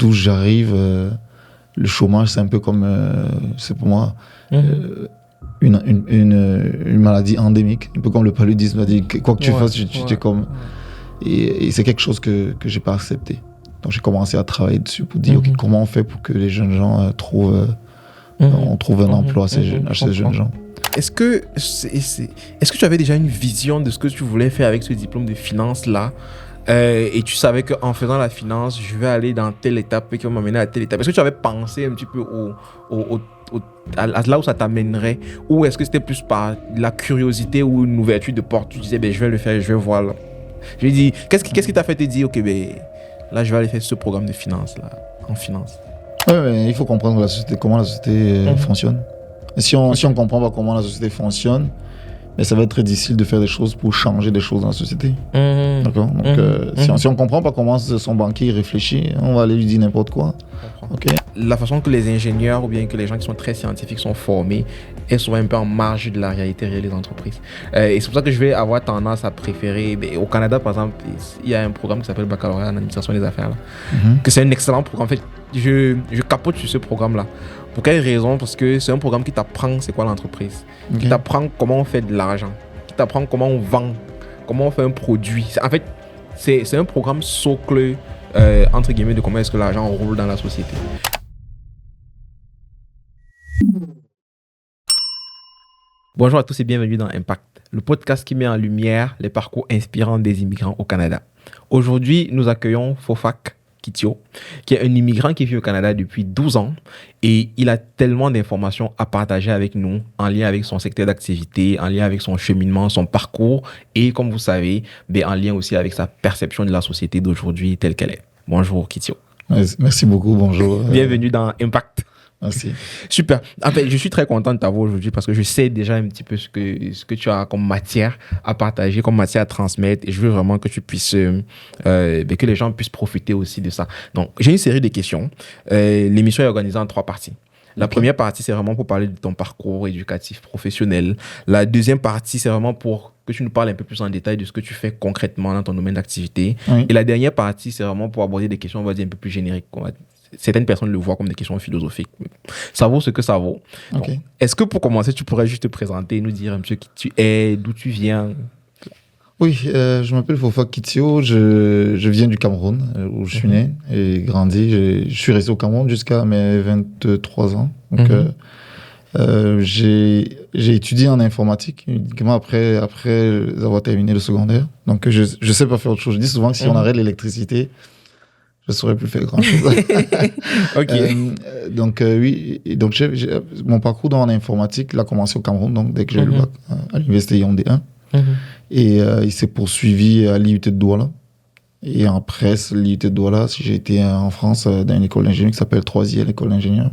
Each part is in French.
d'où j'arrive, le chômage, c'est un peu comme, c'est pour moi, une maladie endémique, un peu comme le paludisme. Quoi que tu fasses, tu es comme... Et c'est quelque chose que j'ai pas accepté. Donc j'ai commencé à travailler dessus pour dire, ok, comment on fait pour que les jeunes gens on trouve un emploi à ces jeunes gens. Est-ce que tu avais déjà une vision de ce que tu voulais faire avec ce diplôme de finance là, et tu savais qu'en faisant la finance, je vais aller dans telle étape et qui va m'amener à telle étape? Est-ce que tu avais pensé un petit peu à là où ça t'amènerait, ou est-ce que c'était plus par la curiosité ou une ouverture de porte? Tu disais, je vais le faire, je vais voir là. Je lui dis, qu'est-ce qui t'a fait te dire, ok, là je vais aller faire ce programme de finance là, en finance? Ouais, mais il faut comprendre comment la société fonctionne. Et si on comprend pas comment la société fonctionne, mais ça va être très difficile de faire des choses pour changer des choses dans la société. D'accord? Donc, si on comprend pas comment son banquier réfléchit, on va aller lui dire n'importe quoi. Okay? La façon que les ingénieurs ou bien que les gens qui sont très scientifiques sont formés est souvent un peu en marge de la réalité réelle des entreprises. Et c'est pour ça que je vais avoir tendance à préférer... au Canada, par exemple, il y a un programme qui s'appelle Baccalauréat en administration des affaires. Là, que c'est un excellent programme. En fait, je capote sur ce programme-là. Pour quelle raison? Parce que c'est un programme qui t'apprend c'est quoi l'entreprise. Qui t'apprend comment on fait de l'argent. Qui t'apprend comment on vend. Comment on fait un produit. En fait, c'est un programme socle, entre guillemets, de comment est-ce que l'argent roule dans la société. Bonjour à tous et bienvenue dans Impact, le podcast qui met en lumière les parcours inspirants des immigrants au Canada. Aujourd'hui, nous accueillons Fofak Kitio, qui est un immigrant qui vit au Canada depuis 12 ans et il a tellement d'informations à partager avec nous en lien avec son secteur d'activité, en lien avec son cheminement, son parcours et, comme vous savez, en lien aussi avec sa perception de la société d'aujourd'hui telle qu'elle est. Bonjour Kitio. Merci beaucoup, bonjour. Bienvenue dans Impact. Merci. Super. En fait, je suis très content de t'avoir aujourd'hui parce que je sais déjà un petit peu ce que tu as comme matière à partager, comme matière à transmettre. Et je veux vraiment que tu puisses, que les gens puissent profiter aussi de ça. Donc, j'ai une série de questions. L'émission est organisée en 3 parties. La première partie, c'est vraiment pour parler de ton parcours éducatif, professionnel. La deuxième partie, c'est vraiment pour que tu nous parles un peu plus en détail de ce que tu fais concrètement dans ton domaine d'activité. Oui. Et la dernière partie, c'est vraiment pour aborder des questions, on va dire, un peu plus génériques. Certaines personnes le voient comme des questions philosophiques. Ça vaut ce que ça vaut. Donc, est-ce que pour commencer, tu pourrais juste te présenter, nous dire un peu qui tu es, d'où tu viens? Oui, je m'appelle Fofak Kitio, je viens du Cameroun, où je suis né et grandi. Je suis resté au Cameroun jusqu'à mes 23 ans. Donc, j'ai étudié en informatique uniquement après avoir terminé le secondaire. Donc, je ne sais pas faire autre chose. Je dis souvent que si on arrête l'électricité, je ne saurais plus faire grand-chose. Donc, oui. Donc, mon parcours dans l'informatique, il a commencé au Cameroun, donc dès que j'ai eu le bac à l'université Yaoundé 1. Et il s'est poursuivi à l'IUT de Douala. Et après l'IUT de Douala, j'ai été en France dans une école d'ingénieur qui s'appelle 3e, l'école d'ingénieur.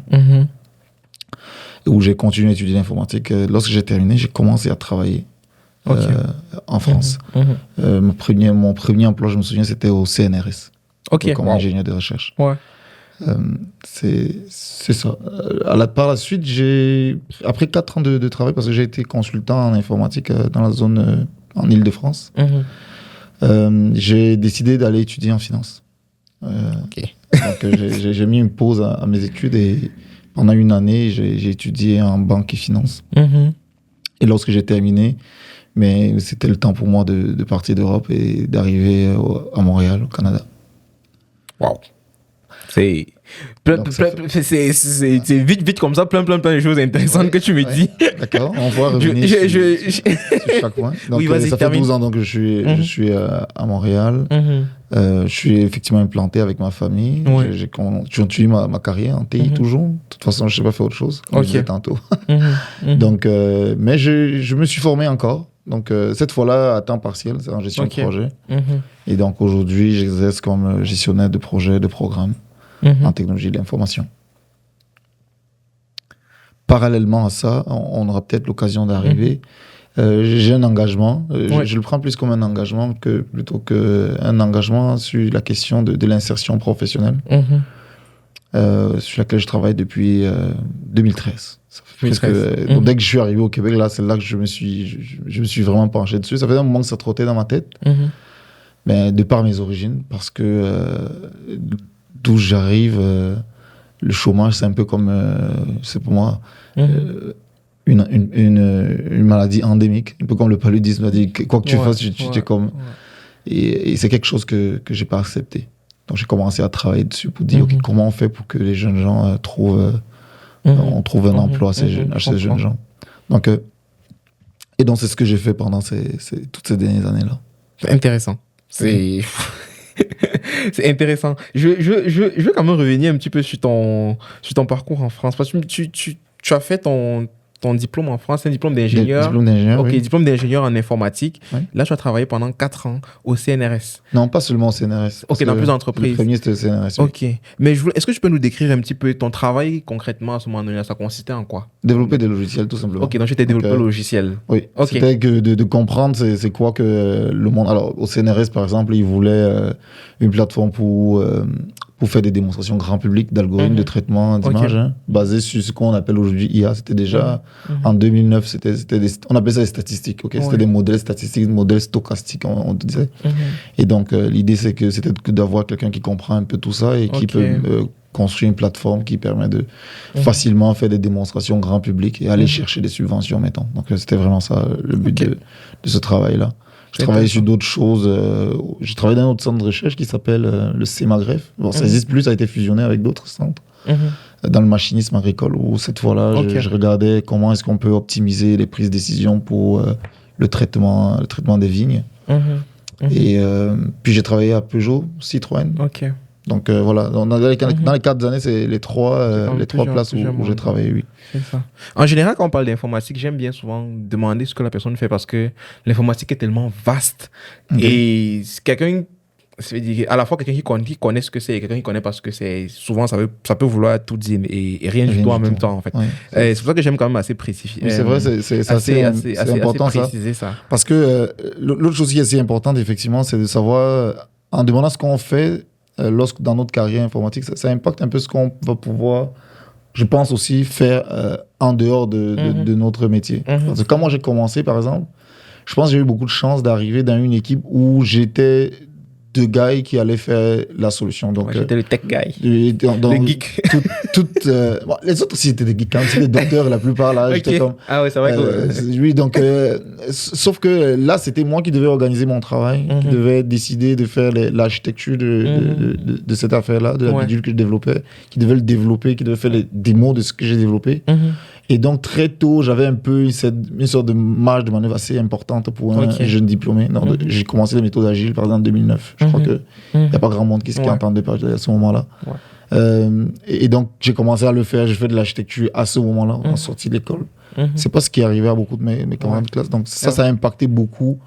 Où j'ai continué à étudier l'informatique. Lorsque j'ai terminé, j'ai commencé à travailler en France. Mon premier emploi, je me souviens, c'était au CNRS. Comme ingénieur de recherche. Ouais. C'est ça. Par la suite, après 4 ans de travail, parce que j'ai été consultant en informatique dans la zone en Île-de-France, j'ai décidé d'aller étudier en finance. Donc j'ai mis une pause à mes études et pendant une année, j'ai étudié en banque et finance. Et lorsque j'ai terminé, mais c'était le temps pour moi de partir d'Europe et d'arriver à Montréal, au Canada. Wow. C'est vite comme ça, plein de choses intéressantes que tu me dis. D'accord, on va revenir sur chaque point. Donc, oui, ça fait 12 ans donc, que je suis à Montréal. Je suis effectivement implanté avec ma famille. J'ai continué ma carrière en TI toujours. De toute façon, je ne sais pas faire autre chose, comme je disais tantôt. Donc, mais je me suis formé encore. Donc, cette fois-là, à temps partiel, c'est en gestion de projet. Et donc, aujourd'hui, j'exerce comme gestionnaire de projet, de programme en technologie de l'information. Parallèlement à ça, on aura peut-être l'occasion d'arriver. J'ai un engagement. Je le prends plus comme un engagement plutôt qu'un engagement sur la question de l'insertion professionnelle, sur laquelle je travaille depuis 2013. Donc, dès que je suis arrivé au Québec, là, c'est là que je me suis vraiment penché dessus. Ça faisait un moment que ça trottait dans ma tête, mais de par mes origines, parce que d'où j'arrive, le chômage, c'est un peu comme, c'est pour moi, une maladie endémique, un peu comme le paludisme. Quoi que tu fasses, tu es comme... Et c'est quelque chose que j'ai pas accepté. Donc j'ai commencé à travailler dessus pour dire ok, comment on fait pour que les jeunes gens on trouve un emploi à ces jeunes gens. Donc, et donc c'est ce que j'ai fait pendant toutes ces dernières années-là. C'est intéressant. C'est intéressant. Je veux quand même revenir un petit peu sur ton parcours en France. Parce que tu as fait ton diplôme en France, c'est un diplôme d'ingénieur. Diplôme d'ingénieur, oui. Diplôme d'ingénieur en informatique. Oui. Là, tu as travaillé pendant 4 ans au CNRS. Non, pas seulement au CNRS. Ok, dans plusieurs entreprises. Le premier, c'était le CNRS. Ok. Oui. Mais est-ce que tu peux nous décrire un petit peu ton travail concrètement à ce moment-là? Ça consistait en quoi? Développer des logiciels, tout simplement. Ok, donc tu étais développeur logiciel. Oui. Okay. C'était de comprendre c'est quoi que le monde... Alors, au CNRS, par exemple, ils voulaient une plateforme pour faire des démonstrations grand public d'algorithmes de traitement d'images, basés sur ce qu'on appelle aujourd'hui IA. C'était déjà, en 2009, on appelait ça des statistiques. Okay? C'était des modèles statistiques, des modèles stochastiques, on disait. Et donc, l'idée, c'était d'avoir quelqu'un qui comprend un peu tout ça et qui peut construire une plateforme qui permet de facilement faire des démonstrations grand public et aller chercher des subventions, mettons. Donc, c'était vraiment ça, le but de ce travail-là. J'ai travaillé sur d'autres choses. J'ai travaillé dans un autre centre de recherche qui s'appelle le CEMAGREF. Bon, ça n'existe plus, ça a été fusionné avec d'autres centres. Dans le machinisme agricole, où cette fois-là, je regardais comment est-ce qu'on peut optimiser les prises de décision pour le traitement des vignes. Et puis j'ai travaillé à Peugeot, Citroën. Donc voilà, dans les 4 années, c'est les trois places où j'ai travaillé, oui. C'est ça. En général, quand on parle d'informatique, j'aime bien souvent demander ce que la personne fait parce que l'informatique est tellement vaste. Et quelqu'un, à la fois quelqu'un qui connaît ce que c'est et quelqu'un qui connaît pas ce que c'est, souvent ça peut vouloir tout dire et rien du tout en même temps, en fait. C'est pour ça que j'aime quand même assez préciser. C'est vrai, c'est assez important assez préciser ça. Parce que l'autre chose qui est assez importante, effectivement, c'est de savoir, en demandant ce qu'on fait, dans notre carrière informatique, ça impacte un peu ce qu'on va pouvoir, je pense aussi, faire en dehors de notre métier. Parce que quand moi j'ai commencé, par exemple, je pense que j'ai eu beaucoup de chance d'arriver dans une équipe où j'étais de gars qui allaient faire la solution. Donc, j'étais le tech guy. Le geek. Bon, les autres aussi étaient des geeks, quand même. C'était des docteurs, la plupart. Là, j'étais comme, ah ouais, c'est vrai oui, donc, sauf que là, c'était moi qui devais organiser mon travail, qui devais décider de faire l'architecture de cette affaire-là, de la bidule que je développais, qui devait le développer, qui devait faire les démos de ce que j'ai développé. Et donc, très tôt, j'avais un peu une sorte de marge de manœuvre assez importante pour un jeune diplômé. J'ai commencé les méthodes agiles, par exemple, en 2009. Je crois qu'il n'y a pas grand monde qui entendait parler à ce moment-là. Et donc, j'ai commencé à le faire. J'ai fait de l'architecture à ce moment-là, en sortie de l'école. C'est pas ce qui est arrivé à beaucoup de mes camarades de classe. Donc, ça a impacté beaucoup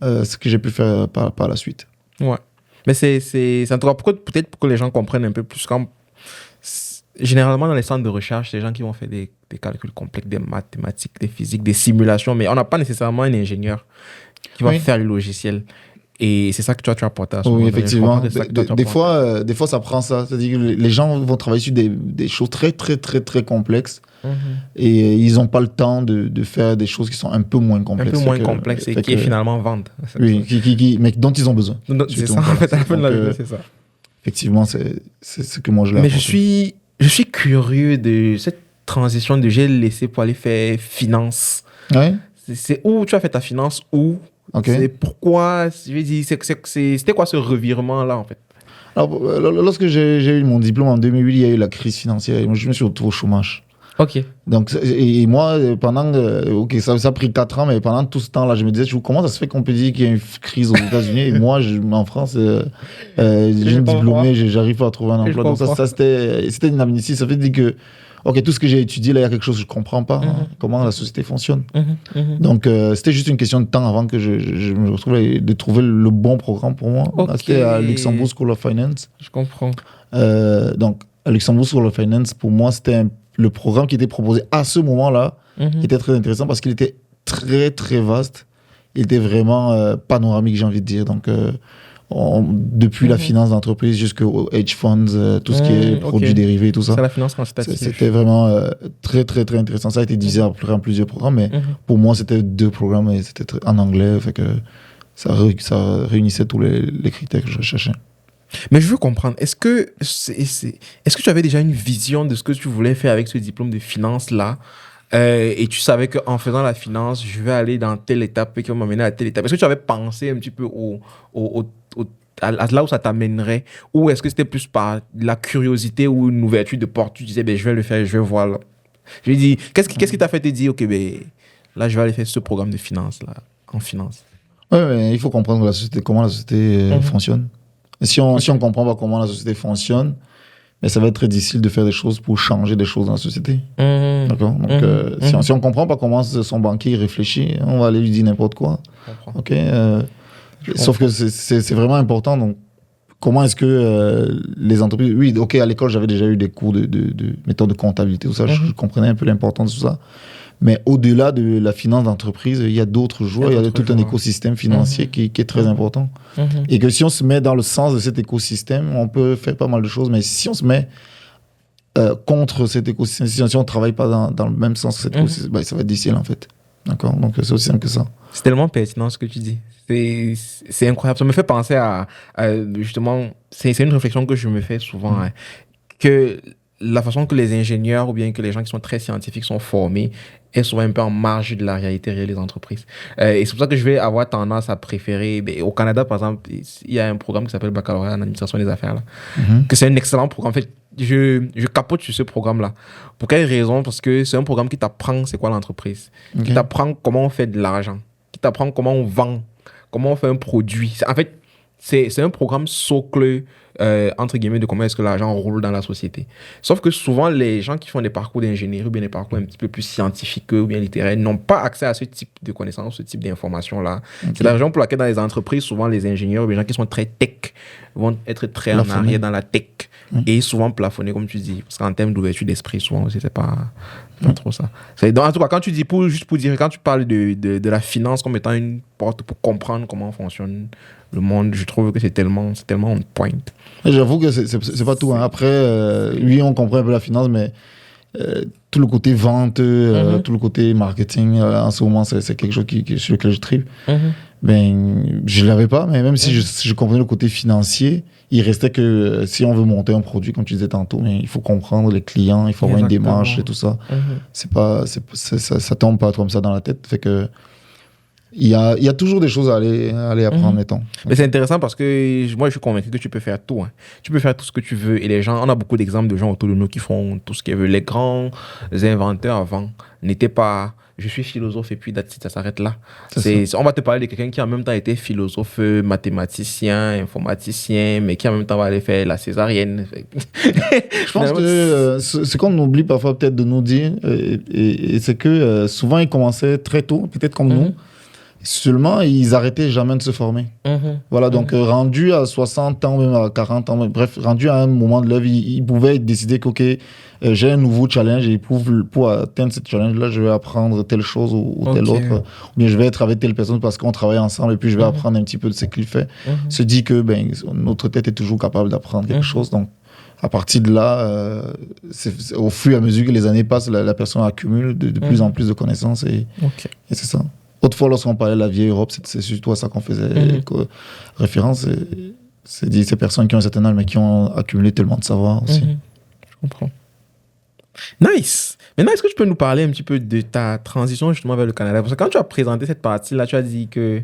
ce que j'ai pu faire par la suite. Ouais. Mais c'est en tout cas, peut-être pour que les gens comprennent un peu plus. Généralement, dans les centres de recherche, c'est les gens qui vont faire des calculs complexes, des mathématiques, des physiques, des simulations, mais on n'a pas nécessairement un ingénieur qui va faire le logiciel. Et c'est ça que toi, tu as apporté à ce moment. Oui, effectivement. Des fois, ça prend ça. C'est-à-dire que les gens vont travailler sur des choses très, très, très, très complexes et ils n'ont pas le temps de faire des choses qui sont un peu moins complexes. Un peu moins complexes et qui finalement vendent. Oui, mais dont ils ont besoin. C'est ça, en fait, à la fin de la journée, c'est ça. Effectivement, c'est ce que moi je l'ai apporté. Mais je suis curieux de cette transition de j'ai laissé pour aller faire finance. Ouais. C'est où tu as fait ta finance, où c'est pourquoi, je veux dire, c'était quoi ce revirement-là, en fait? Alors, lorsque j'ai eu mon diplôme en 2008, il y a eu la crise financière et moi, je me suis retrouvé au chômage. Ok. Donc, et moi, ça a pris 4 ans, mais pendant tout ce temps-là, je me disais, comment ça se fait qu'on peut dire qu'il y a une crise aux États-Unis et moi, en France, j'ai un diplômé, j'arrive pas à trouver un emploi. Donc, ça c'était une amnistie. Ça veut dire que, tout ce que j'ai étudié, là, il y a quelque chose que je comprends pas, comment la société fonctionne. Donc, c'était juste une question de temps avant que je me retrouve de trouver le bon programme pour moi. C'était à Luxembourg School of Finance. Je comprends. Donc, à Luxembourg School of Finance, pour moi, c'était le programme qui était proposé à ce moment-là, qui était très intéressant parce qu'il était très, très vaste. Il était vraiment panoramique, j'ai envie de dire. Donc, depuis la finance d'entreprise jusqu'aux hedge funds, tout ce qui est produits dérivés, tout ça. C'est la finance quantitative. C'était vraiment très, très, très intéressant. Ça a été divisé en plusieurs programmes, mais pour moi, c'était 2 programmes et c'était en anglais. Fait que ça réunissait tous les critères que je recherchais. Mais je veux comprendre, est-ce que tu avais déjà une vision de ce que tu voulais faire avec ce diplôme de finance-là et tu savais qu'en faisant la finance, je vais aller dans telle étape qui va m'amener à telle étape. Est-ce que tu avais pensé un petit peu à là où ça t'amènerait, ou est-ce que c'était plus par la curiosité ou une ouverture de porte, tu disais, je vais le faire, je vais voir là. Je lui dis, qu'est-ce qui t'a fait te dire, ok, là, je vais aller faire ce programme de finance, là, en finance? Oui, mais il faut comprendre comment la société fonctionne. Et si on ne comprend pas comment la société fonctionne, mais ça va être très difficile de faire des choses pour changer des choses dans la société. D'accord? Donc, si on ne comprend pas comment son banquier réfléchit, on va aller lui dire n'importe quoi. Ok? Sauf que c'est vraiment important. Donc, comment est-ce que les entreprises... Oui, ok, à l'école, j'avais déjà eu des cours de méthode de comptabilité, tout ça. Je comprenais un peu l'importance de tout ça. Mais au-delà de la finance d'entreprise, il y a d'autres joueurs, il y a tout un écosystème financier qui est très important. Et que si on se met dans le sens de cet écosystème, on peut faire pas mal de choses. Mais si on se met contre cet écosystème, si on ne travaille pas dans le même sens que cet écosystème, ça va être difficile en fait. D'accord? Donc c'est aussi simple que ça. C'est tellement pertinent ce que tu dis. C'est incroyable. Ça me fait penser à justement, c'est une réflexion que je me fais souvent, que la façon que les ingénieurs ou bien que les gens qui sont très scientifiques sont formés est souvent un peu en marge de la réalité réelle des entreprises. Et c'est pour ça que je vais avoir tendance à préférer... au Canada, par exemple, il y a un programme qui s'appelle Baccalauréat en administration des affaires, là, que c'est un excellent programme. En fait, je capote sur ce programme-là. Pour quelle raison? Parce que c'est un programme qui t'apprend c'est quoi l'entreprise, qui t'apprend comment on fait de l'argent, qui t'apprend comment on vend, comment on fait un produit. En fait, c'est un programme socle, entre guillemets, de comment est-ce que l'argent roule dans la société. Sauf que souvent, les gens qui font des parcours d'ingénierie ou bien des parcours un petit peu plus scientifiques ou bien littéraires n'ont pas accès à ce type de connaissances, ce type d'informations-là. C'est la raison pour laquelle dans les entreprises, souvent, les ingénieurs ou les gens qui sont très tech vont être très en arrière dans la tech et souvent plafonnés, comme tu dis. Parce qu'en termes d'ouverture d'esprit, souvent aussi, c'est pas trop ça. En tout cas, quand tu dis, quand tu parles de la finance comme étant une porte pour comprendre comment fonctionne le monde, je trouve que c'est tellement on point. J'avoue que c'est pas tout. Hein. Après, oui, on comprend un peu la finance, mais tout le côté vente, tout le côté marketing, en ce moment, c'est quelque chose sur lequel je tripe. Je ne l'avais pas, mais même si je comprenais le côté financier, il restait que si on veut monter un produit, comme tu disais tantôt, mais il faut comprendre les clients, il faut avoir une démarche et tout ça. Ça tombe pas comme ça dans la tête. Fait que il y a toujours des choses à aller apprendre, mettons. Mais c'est intéressant parce que moi, je suis convaincu que tu peux faire tout. Hein. Tu peux faire tout ce que tu veux. Et les gens, on a beaucoup d'exemples de gens autour de nous qui font tout ce qu'ils veulent. Les grands inventeurs avant n'étaient pas... Je suis philosophe et puis ça s'arrête là. On va te parler de quelqu'un qui en même temps était philosophe, mathématicien, informaticien, mais qui en même temps va aller faire la césarienne. Je pense que ce qu'on oublie parfois peut-être de nous dire, et c'est que souvent ils commençaient très tôt, peut-être comme nous. Seulement, ils n'arrêtaient jamais de se former. Voilà, donc rendu à 60 ans, même à 40 ans, bref, rendu à un moment de leur vie, ils pouvaient décider que, j'ai un nouveau challenge et pour atteindre ce challenge-là, je vais apprendre telle chose ou telle autre. Ou bien je vais être avec telle personne parce qu'on travaille ensemble et puis je vais apprendre un petit peu de ce qu'il fait. Se dit que notre tête est toujours capable d'apprendre quelque chose. Donc, à partir de là, au fur et à mesure que les années passent, la personne accumule de plus en plus de connaissances et c'est ça. Autrefois, lorsqu'on parlait de la vieille Europe, c'est surtout à ça qu'on faisait référence. C'est ces personnes qui ont un certain âge, mais qui ont accumulé tellement de savoir aussi. Je comprends. Nice. Maintenant, est-ce que tu peux nous parler un petit peu de ta transition justement vers le Canada? Parce que quand tu as présenté cette partie-là, tu as dit que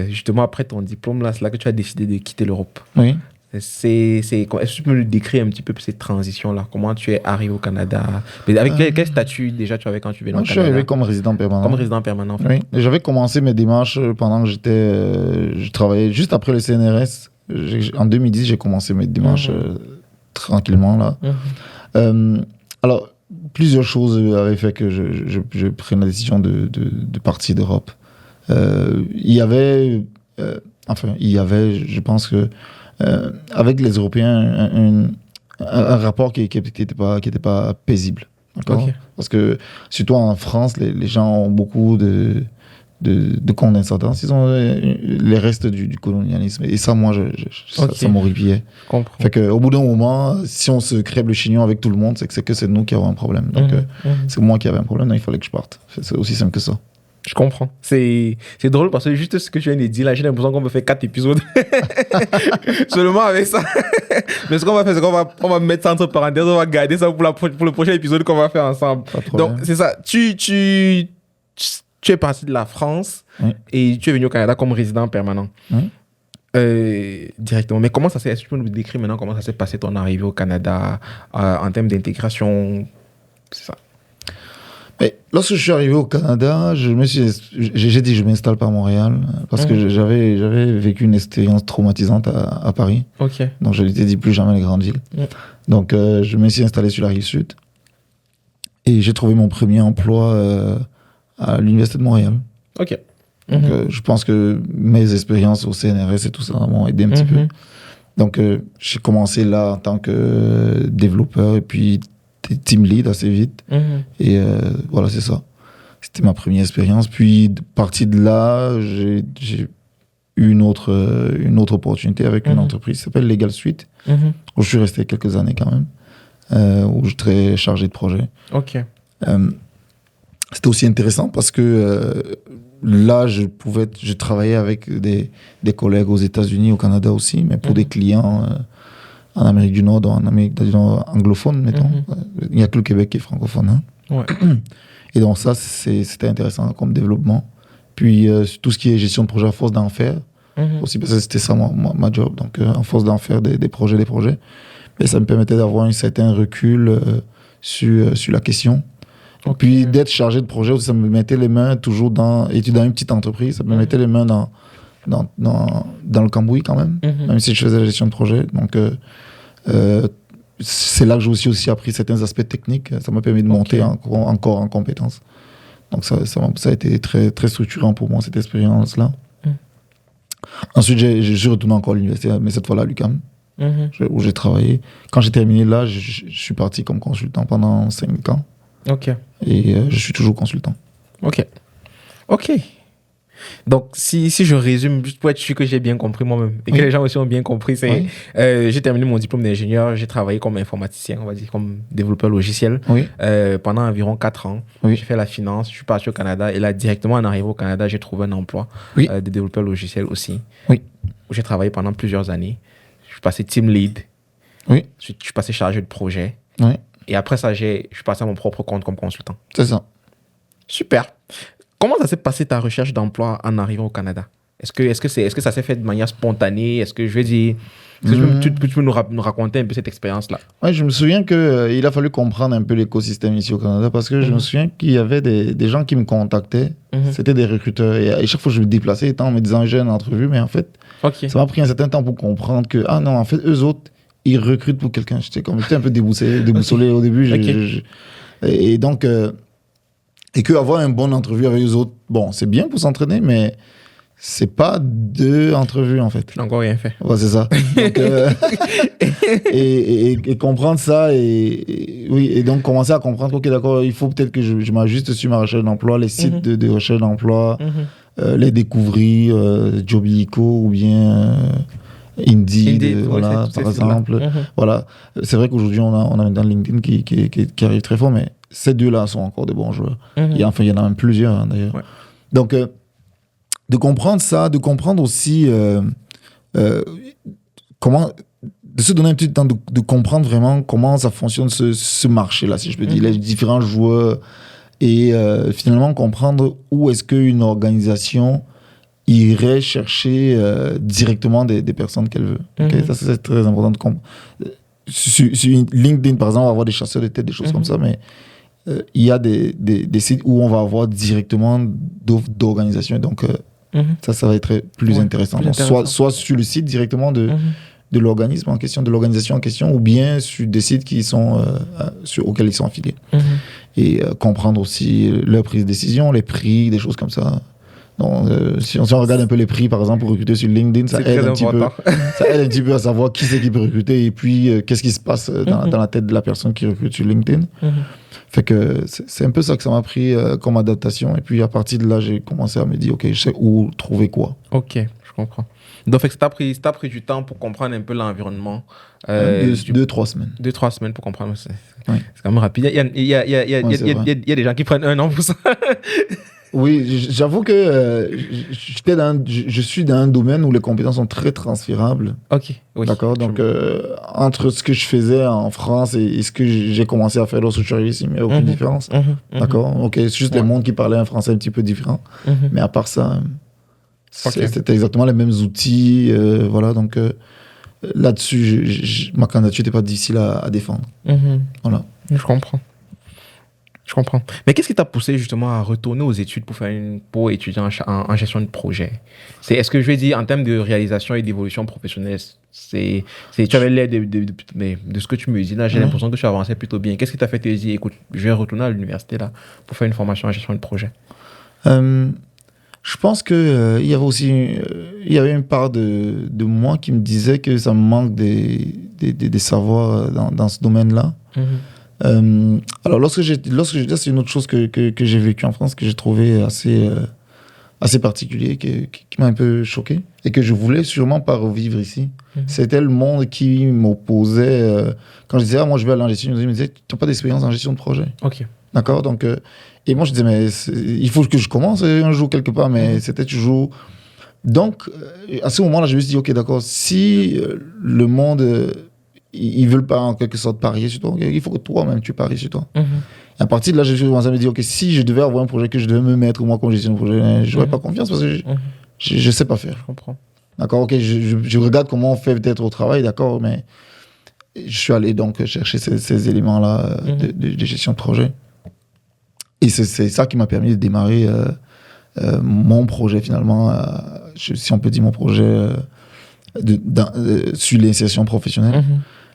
justement après ton diplôme, là, c'est là que tu as décidé de quitter l'Europe. Oui. Est-ce que tu peux nous décrire un petit peu cette transition-là? Comment tu es arrivé au Canada? Mais avec quel statut déjà tu avais quand tu venais au Canada? Je suis arrivé comme résident permanent. Comme résident permanent. Oui. J'avais commencé mes démarches pendant que je travaillais juste après le CNRS. En 2010, j'ai commencé mes démarches tranquillement là. Alors, plusieurs choses avaient fait que je prenne la décision de partir d'Europe. Il y avait, je pense que avec les Européens, un rapport qui était pas paisible. Parce que, surtout en France, les gens ont beaucoup de condescendance. Ils ont les restes du colonialisme. Et ça, moi, ça m'horripillait. Fait qu'au bout d'un moment, si on se crève le chignon avec tout le monde, c'est nous qui avons un problème. Donc, c'est moi qui avais un problème, donc il fallait que je parte. C'est aussi simple que ça. Je comprends. C'est drôle parce que juste ce que tu viens de dire là, j'ai l'impression qu'on peut faire 4 épisodes seulement avec ça. Mais ce qu'on va faire, c'est qu'on va mettre ça entre parenthèses, on va garder ça pour le prochain épisode qu'on va faire ensemble. Donc, c'est ça. Tu es parti de la France et tu es venu au Canada comme résident permanent. Directement. Mais comment ça s'est... Est-ce que tu peux nous décrire maintenant comment ça s'est passé ton arrivée au Canada en termes d'intégration? C'est ça. Mais lorsque je suis arrivé au Canada, j'ai dit je m'installe pas à Montréal parce que j'avais vécu une expérience traumatisante à Paris. Donc je m'étais dit plus jamais les grandes villes. Donc je me suis installé sur la rive sud et j'ai trouvé mon premier emploi à l'Université de Montréal. Donc je pense que mes expériences au CNRS et tout ça m'ont aidé un petit peu. Donc j'ai commencé là en tant que développeur et puis team lead assez vite. Et voilà, c'est ça. C'était ma première expérience. Puis, partie de là, j'ai eu une autre opportunité avec une entreprise qui s'appelle Legal Suite, où je suis resté quelques années quand même, où j'étais chargé de projet. C'était aussi intéressant parce que là, je travaillais avec des collègues aux États-Unis, au Canada aussi, mais pour des clients en Amérique du Nord, en Amérique du Nord anglophone, mettons. Il n'y a que le Québec qui est francophone. Et donc ça, c'était intéressant comme développement. Puis tout ce qui est gestion de projet à force d'en faire, aussi parce que c'était ça ma job. Donc en force d'en faire des projets. Mais ça me permettait d'avoir un certain recul sur la question. Puis d'être chargé de projet, ça me mettait les mains toujours dans une petite entreprise, ça me mettait les mains dans le cambouis quand même, même si je faisais la gestion de projet. Donc, c'est là que j'ai aussi appris certains aspects techniques. Ça m'a permis de monter encore en compétences. Donc, ça a été très, très structurant pour moi, cette expérience-là. Ensuite, je suis retourné encore à l'université, mais cette fois-là à l'UQAM, où j'ai travaillé. Quand j'ai terminé là, je suis parti comme consultant pendant 5 ans. Et je suis toujours consultant. Ok. Donc, si je résume, juste pour être sûr que j'ai bien compris moi-même, et que les gens aussi ont bien compris, c'est j'ai terminé mon diplôme d'ingénieur, j'ai travaillé comme informaticien, on va dire, comme développeur logiciel, pendant environ 4 ans. J'ai fait la finance, je suis parti au Canada, et là, directement en arrivant au Canada, j'ai trouvé un emploi de développeur logiciel aussi, où j'ai travaillé pendant plusieurs années. Je suis passé team lead, je suis passé chargé de projet, et après ça, je suis passé à mon propre compte comme consultant. C'est ça. Super. Comment ça s'est passé ta recherche d'emploi en arrivant au Canada? Est-ce que ça s'est fait de manière spontanée? Est-ce que tu peux nous raconter un peu cette expérience-là? Oui, je me souviens qu'il a fallu comprendre un peu l'écosystème ici au Canada parce que je me souviens qu'il y avait des gens qui me contactaient. C'était des recruteurs. Et chaque fois que je me déplaçais, on me disait j'ai une entrevue, mais en fait, ça m'a pris un certain temps pour comprendre que, en fait, eux autres, ils recrutent pour quelqu'un. J'étais un peu déboussolé au début. Et donc... Et qu'avoir une bonne entrevue avec les autres, bon, c'est bien pour s'entraîner, mais c'est pas 2 entrevues, en fait. J'ai encore rien fait. Ouais, c'est ça. Donc, et comprendre ça, et donc commencer à comprendre, ok, d'accord, il faut peut-être que je m'ajuste sur ma recherche d'emploi, les sites de recherche d'emploi, les découvrir, Jobico ou bien Indeed, voilà, par exemple. Voilà. C'est vrai qu'aujourd'hui, on a maintenant LinkedIn qui arrive très fort, mais ces 2-là sont encore de bons joueurs. Il y en a même plusieurs, d'ailleurs. Donc, de comprendre ça, de comprendre aussi comment... De se donner un petit temps de comprendre vraiment comment ça fonctionne, ce marché-là, si je peux dire, les différents joueurs, et finalement comprendre où est-ce qu'une organisation irait chercher directement des personnes qu'elle veut. Ça, c'est très important de comprendre. Sur LinkedIn, par exemple, on va avoir des chasseurs de tête, des choses comme ça, mais il y a des sites où on va avoir directement d'offres d'organisation. Donc, ça va être plus intéressant. Donc, soit sur le site directement de l'organisme en question, de l'organisation en question, ou bien sur des sites qui sont, auxquels ils sont affiliés. Et comprendre aussi leur prise de décision, les prix, des choses comme ça. Donc, si on regarde un peu les prix, par exemple, pour recruter sur LinkedIn, ça aide un petit peu à savoir qui c'est qui peut recruter et puis qu'est-ce qui se passe dans la tête de la personne qui recrute sur LinkedIn. Fait que c'est un peu ça que ça m'a pris comme adaptation. Et puis à partir de là, j'ai commencé à me dire, ok, je sais où trouver quoi. Ok, je comprends. Donc, ça t'a pris du temps pour comprendre un peu l'environnement. 2-3 semaines. 2-3 semaines pour comprendre. C'est quand même rapide. Il y a des gens qui prennent 1 an pour ça. Oui, j'avoue que je suis dans un domaine où les compétences sont très transférables. Ok, oui. D'accord, donc entre ce que je faisais en France et ce que j'ai commencé à faire lorsque je suis arrivé ici, il n'y a aucune différence. D'accord, ok, c'est juste les mondes qui parlaient un français un petit peu différent. Mais à part ça, c'était exactement les mêmes outils. Voilà, donc là-dessus, ma candidature n'était pas difficile à défendre. Voilà. Je comprends. Mais qu'est-ce qui t'a poussé justement à retourner aux études pour étudier en gestion de projet? Est-ce que je vais dire en termes de réalisation et d'évolution professionnelle, tu avais l'air de ce que tu me dis là, j'ai l'impression que tu avançais plutôt bien. Qu'est-ce qui t'a fait te dire, écoute, je vais retourner à l'université là pour faire une formation en gestion de projet? Je pense que il y avait une part de moi qui me disait que ça me manque des savoirs dans ce domaine-là. Alors, lorsque j'étais, c'est une autre chose que j'ai vécu en France, que j'ai trouvé assez particulier, qui m'a un peu choqué, et que je voulais sûrement pas revivre ici. C'était le monde qui m'opposait. Quand je disais, moi je vais aller en gestion, ils me disaient, tu n'as pas d'expérience en gestion de projet. Ok. D'accord, donc, et moi je disais, mais il faut que je commence un jour quelque part, mais c'était toujours. Donc, à ce moment-là, je me suis dit, ok, d'accord, si le monde. Ils veulent pas en quelque sorte parier sur toi. Il faut que toi-même tu paries sur toi. À partir de là, j'ai commencé à me dire, ok, si je devais avoir un projet que je devais me mettre moi comme gestion de projet, je n'aurais pas confiance parce que je sais pas faire. Je comprends. D'accord, ok, je regarde comment on fait peut-être au travail, d'accord, mais je suis allé donc chercher ces éléments-là de gestion de projet. Et c'est ça qui m'a permis de démarrer mon projet finalement, si on peut dire mon projet sur l'insertion professionnelle.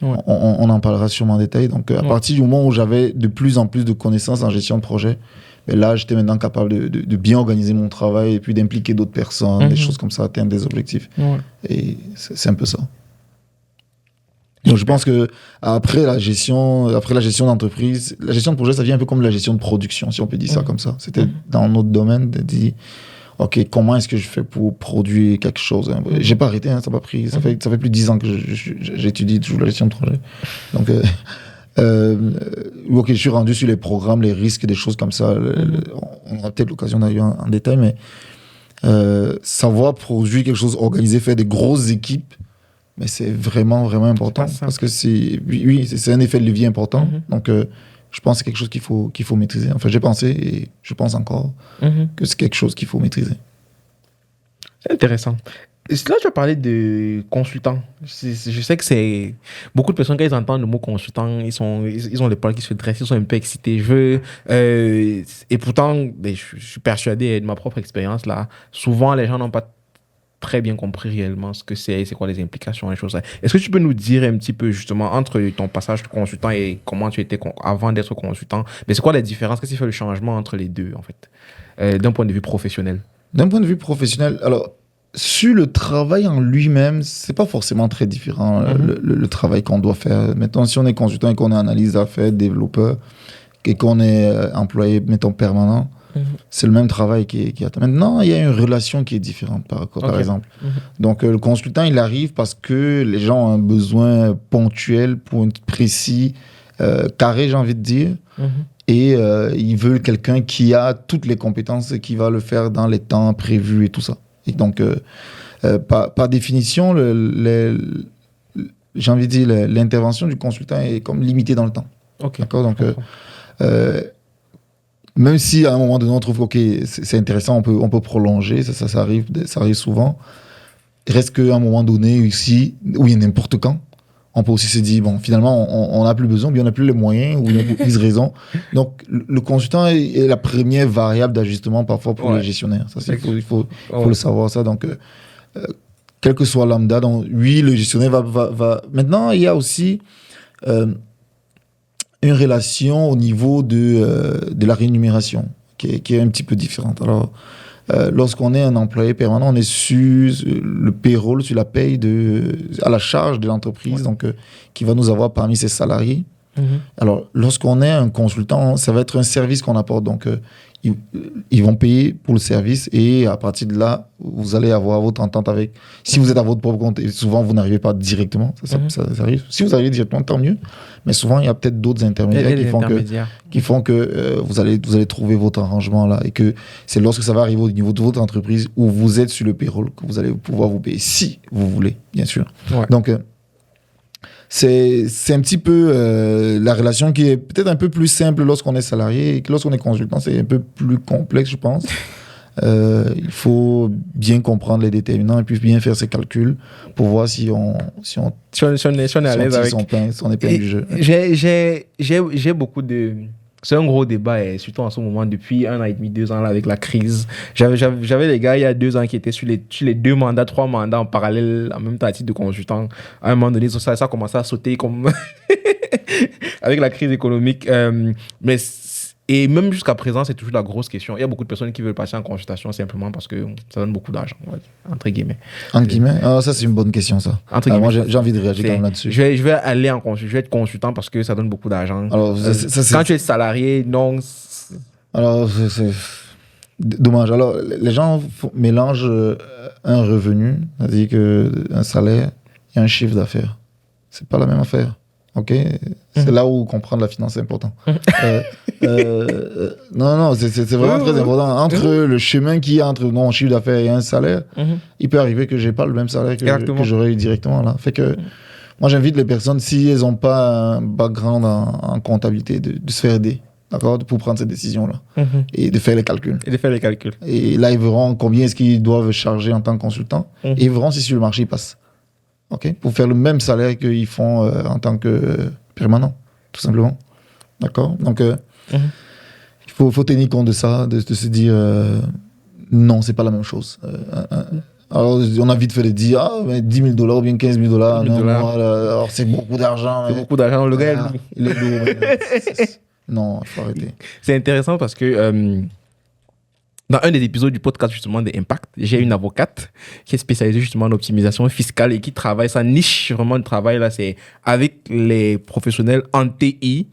Ouais. On en parlera sûrement en détail. Donc, à partir du moment où j'avais de plus en plus de connaissances en gestion de projet, mais là, j'étais maintenant capable de bien organiser mon travail et puis d'impliquer d'autres personnes, des choses comme ça, atteindre des objectifs. Et c'est un peu ça. Donc, je pense que après la gestion d'entreprise, la gestion de projet, ça vient un peu comme la gestion de production, si on peut dire ça comme ça. C'était dans notre domaine de dire, ok, comment est-ce que je fais pour produire quelque chose? J'ai pas arrêté, ça m'a pas pris. Ça fait plus de 10 ans que j'étudie toujours la gestion de projet. Donc, ok, je suis rendu sur les programmes, les risques, des choses comme ça. On aura peut-être l'occasion d'aller en détail, mais savoir produire quelque chose, organiser, faire des grosses équipes, mais c'est vraiment, vraiment important. Parce que c'est un effet de levier important. Donc, je pense que c'est quelque chose qu'il faut maîtriser. Enfin, j'ai pensé et je pense encore que c'est quelque chose qu'il faut maîtriser. C'est intéressant. Et là, tu as parlé de consultant. Je sais que c'est... Beaucoup de personnes, quand ils entendent le mot consultant, ils ont les poils qui se dressent, ils sont un peu excités. Et pourtant, je suis persuadé de ma propre expérience, là, souvent, les gens n'ont pas très bien compris réellement ce que c'est quoi les implications, les choses. Est-ce que tu peux nous dire un petit peu justement entre ton passage de consultant et comment tu étais avant d'être consultant, mais c'est quoi la différence? Qu'est-ce qui fait le changement entre les deux en fait, d'un point de vue professionnel? D'un point de vue professionnel, alors sur le travail en lui-même, c'est pas forcément très différent le travail qu'on doit faire. Maintenant, si on est consultant et qu'on est analyste d'affaires, développeur et qu'on est employé, mettons permanent, c'est le même travail qui attend. Maintenant, il y a une relation qui est différente, par exemple. Donc, le consultant, il arrive parce que les gens ont un besoin ponctuel, précis, carré, j'ai envie de dire. Et ils veulent quelqu'un qui a toutes les compétences et qui va le faire dans les temps prévus et tout ça. Et donc, par définition, j'ai envie de dire, l'intervention du consultant est comme limitée dans le temps. D'accord, donc... même si à un moment donné on trouve que c'est intéressant, on peut prolonger, ça arrive souvent. Il reste qu'à un moment donné ici, oui, n'importe quand, on peut aussi se dire, bon, finalement, on n'a plus besoin, bien on n'a plus les moyens, ou il y a plus raison. Donc, le consultant est la première variable d'ajustement parfois pour les gestionnaires. Ça, il faut le savoir, ça. Donc, quel que soit lambda, donc, oui, le gestionnaire va... Maintenant, il y a aussi... une relation au niveau de la rémunération qui est un petit peu différente. Alors, lorsqu'on est un employé permanent, on est sur le payroll, sur la paye à la charge de l'entreprise, donc qui va nous avoir parmi ses salariés. Alors, lorsqu'on est un consultant, ça va être un service qu'on apporte. Donc, ils vont payer pour le service et à partir de là, vous allez avoir votre entente avec. Si vous êtes à votre propre compte, et souvent vous n'arrivez pas directement, ça arrive. Si vous arrivez directement, tant mieux. Mais souvent, il y a peut-être d'autres intermédiaires qui font que vous allez trouver votre arrangement là et que c'est lorsque ça va arriver au niveau de votre entreprise où vous êtes sur le payroll que vous allez pouvoir vous payer, si vous voulez, bien sûr. Ouais. Donc, c'est un petit peu la relation qui est peut-être un peu plus simple lorsqu'on est salarié et que lorsqu'on est consultant, c'est un peu plus complexe, je pense. Il faut bien comprendre les déterminants et puis bien faire ses calculs pour voir si on est à l'aise avec. Si on est plein du jeu. J'ai beaucoup de... C'est un gros débat, et surtout en ce moment, depuis 1 an et demi, 2 ans, là, avec la crise. J'avais des gars, il y a 2 ans, qui étaient sur les 2 mandats, 3 mandats en parallèle, en même temps, à titre de consultant. À un moment donné, ça a commencé à sauter comme avec la crise économique. Et même jusqu'à présent, c'est toujours la grosse question. Il y a beaucoup de personnes qui veulent passer en consultation simplement parce que ça donne beaucoup d'argent, entre guillemets. Entre guillemets ça, c'est une bonne question, ça. Moi, j'ai envie de réagir quand même là-dessus. Je vais aller en consultation. Je vais être consultant parce que ça donne beaucoup d'argent. Alors, quand tu es salarié, non. Alors, c'est dommage. Alors, les gens mélangent un revenu, c'est-à-dire un salaire et un chiffre d'affaires. C'est pas la même affaire. OK? C'est là où comprendre la finance est important. Non, c'est vraiment très important. Entre le chemin qu'il y a entre mon chiffre d'affaires et un salaire, il peut arriver que je n'ai pas le même salaire que j'aurais eu directement là. Fait que moi, j'invite les personnes, si elles n'ont pas un background en comptabilité, de se faire aider, d'accord, pour prendre ces décisions-là et de faire les calculs. Et là, ils verront combien est-ce qu'ils doivent charger en tant que consultant et ils verront si sur le marché ils passent. Okay, pour faire le même salaire qu'ils font en tant que permanent, tout simplement. D'accord? Donc, il faut tenir compte de ça, de se dire non, c'est pas la même chose. Alors, on a vite fait de dire mais $10 000 ou bien $15 000. Alors, c'est beaucoup d'argent. C'est beaucoup d'argent. Le gars, il est lourd. Non, il faut arrêter. C'est intéressant parce que dans un des épisodes du podcast justement de Impact, j'ai une avocate qui est spécialisée justement en optimisation fiscale et qui travaille, sa niche vraiment de travail là, c'est avec les professionnels en TI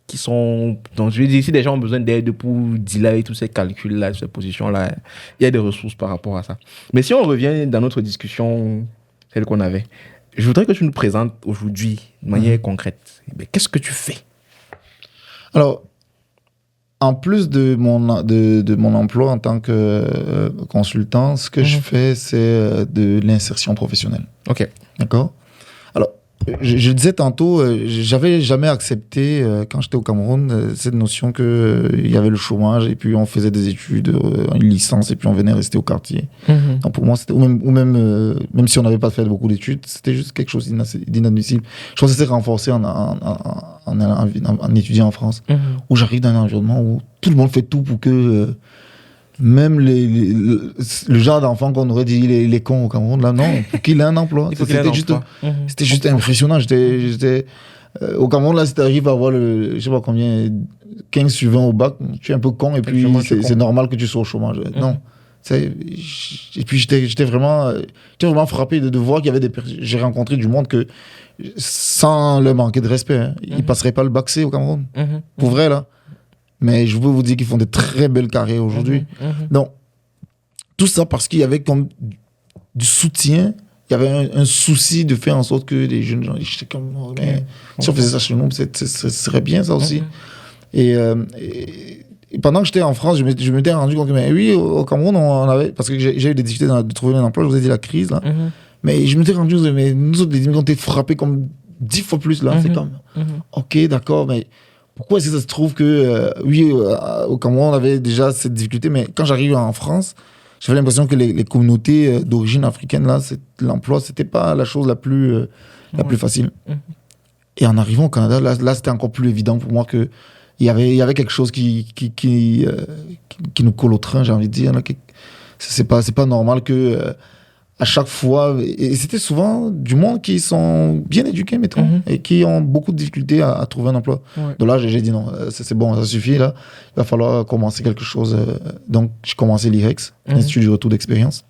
qui sont, donc je veux dire, si des gens ont besoin d'aide pour dealer tous ces calculs là, ces positions là, il y a des ressources par rapport à ça. Mais si on revient dans notre discussion, celle qu'on avait, je voudrais que tu nous présentes aujourd'hui de manière concrète. Qu'est-ce que tu fais? Alors, en plus de mon emploi en tant que consultant, ce que je fais, c'est de l'insertion professionnelle. OK. D'accord? Alors, je disais tantôt, j'avais jamais accepté, quand j'étais au Cameroun, cette notion qu'il y avait le chômage et puis on faisait des études, une licence et puis on venait rester au quartier. Donc pour moi, c'était, même si on n'avait pas fait beaucoup d'études, c'était juste quelque chose d'inadmissible. Je pense que c'était renforcé en étudiant en France, où j'arrive dans un environnement où tout le monde fait tout pour que même le genre d'enfant qu'on aurait dit il est con au Cameroun, là non, pour qu'il ait un emploi. C'était juste impressionnant. J'étais au Cameroun, là, si tu arrives à avoir je sais pas combien, 15 sur 20 au bac, tu es un peu con et puis c'est normal que tu sois au chômage. Non. Et puis j'étais vraiment frappé de voir qu'il y avait j'ai rencontré du monde que sans leur manquer de respect, ils passeraient pas le bac C au Cameroun. Pour vrai, là. Mais je veux vous dire qu'ils font de très belles carrières aujourd'hui. Donc, tout ça parce qu'il y avait comme du soutien, il y avait un souci de faire en sorte que les jeunes gens, j'étais comme, si on faisait ça chez nous, ce serait bien ça aussi. Et pendant que j'étais en France, je m'étais rendu compte que, mais oui, au Cameroun, on avait, parce que j'ai eu des difficultés de trouver un emploi, je vous ai dit la crise, là. Mais je m'étais rendu compte, mais nous autres, les immigrants, on était frappés comme 10 fois plus, là. C'est comme, ok, d'accord, mais pourquoi est-ce que ça se trouve que, au Cameroun, on avait déjà cette difficulté, mais quand j'arrive en France, j'avais l'impression que les communautés d'origine africaine, là, l'emploi, c'était pas la chose la plus facile. Et en arrivant au Canada, là c'était encore plus évident pour moi que il y avait quelque chose qui nous colle au train, j'ai envie de dire. C'est pas normal que à chaque fois, et c'était souvent du monde qui sont bien éduqués, mettons, et qui ont beaucoup de difficultés à trouver un emploi. Donc là, j'ai dit non, c'est bon, ça suffit, là. Il va falloir commencer quelque chose. Donc, j'ai commencé l'IREX, l'Institut du retour d'expérience.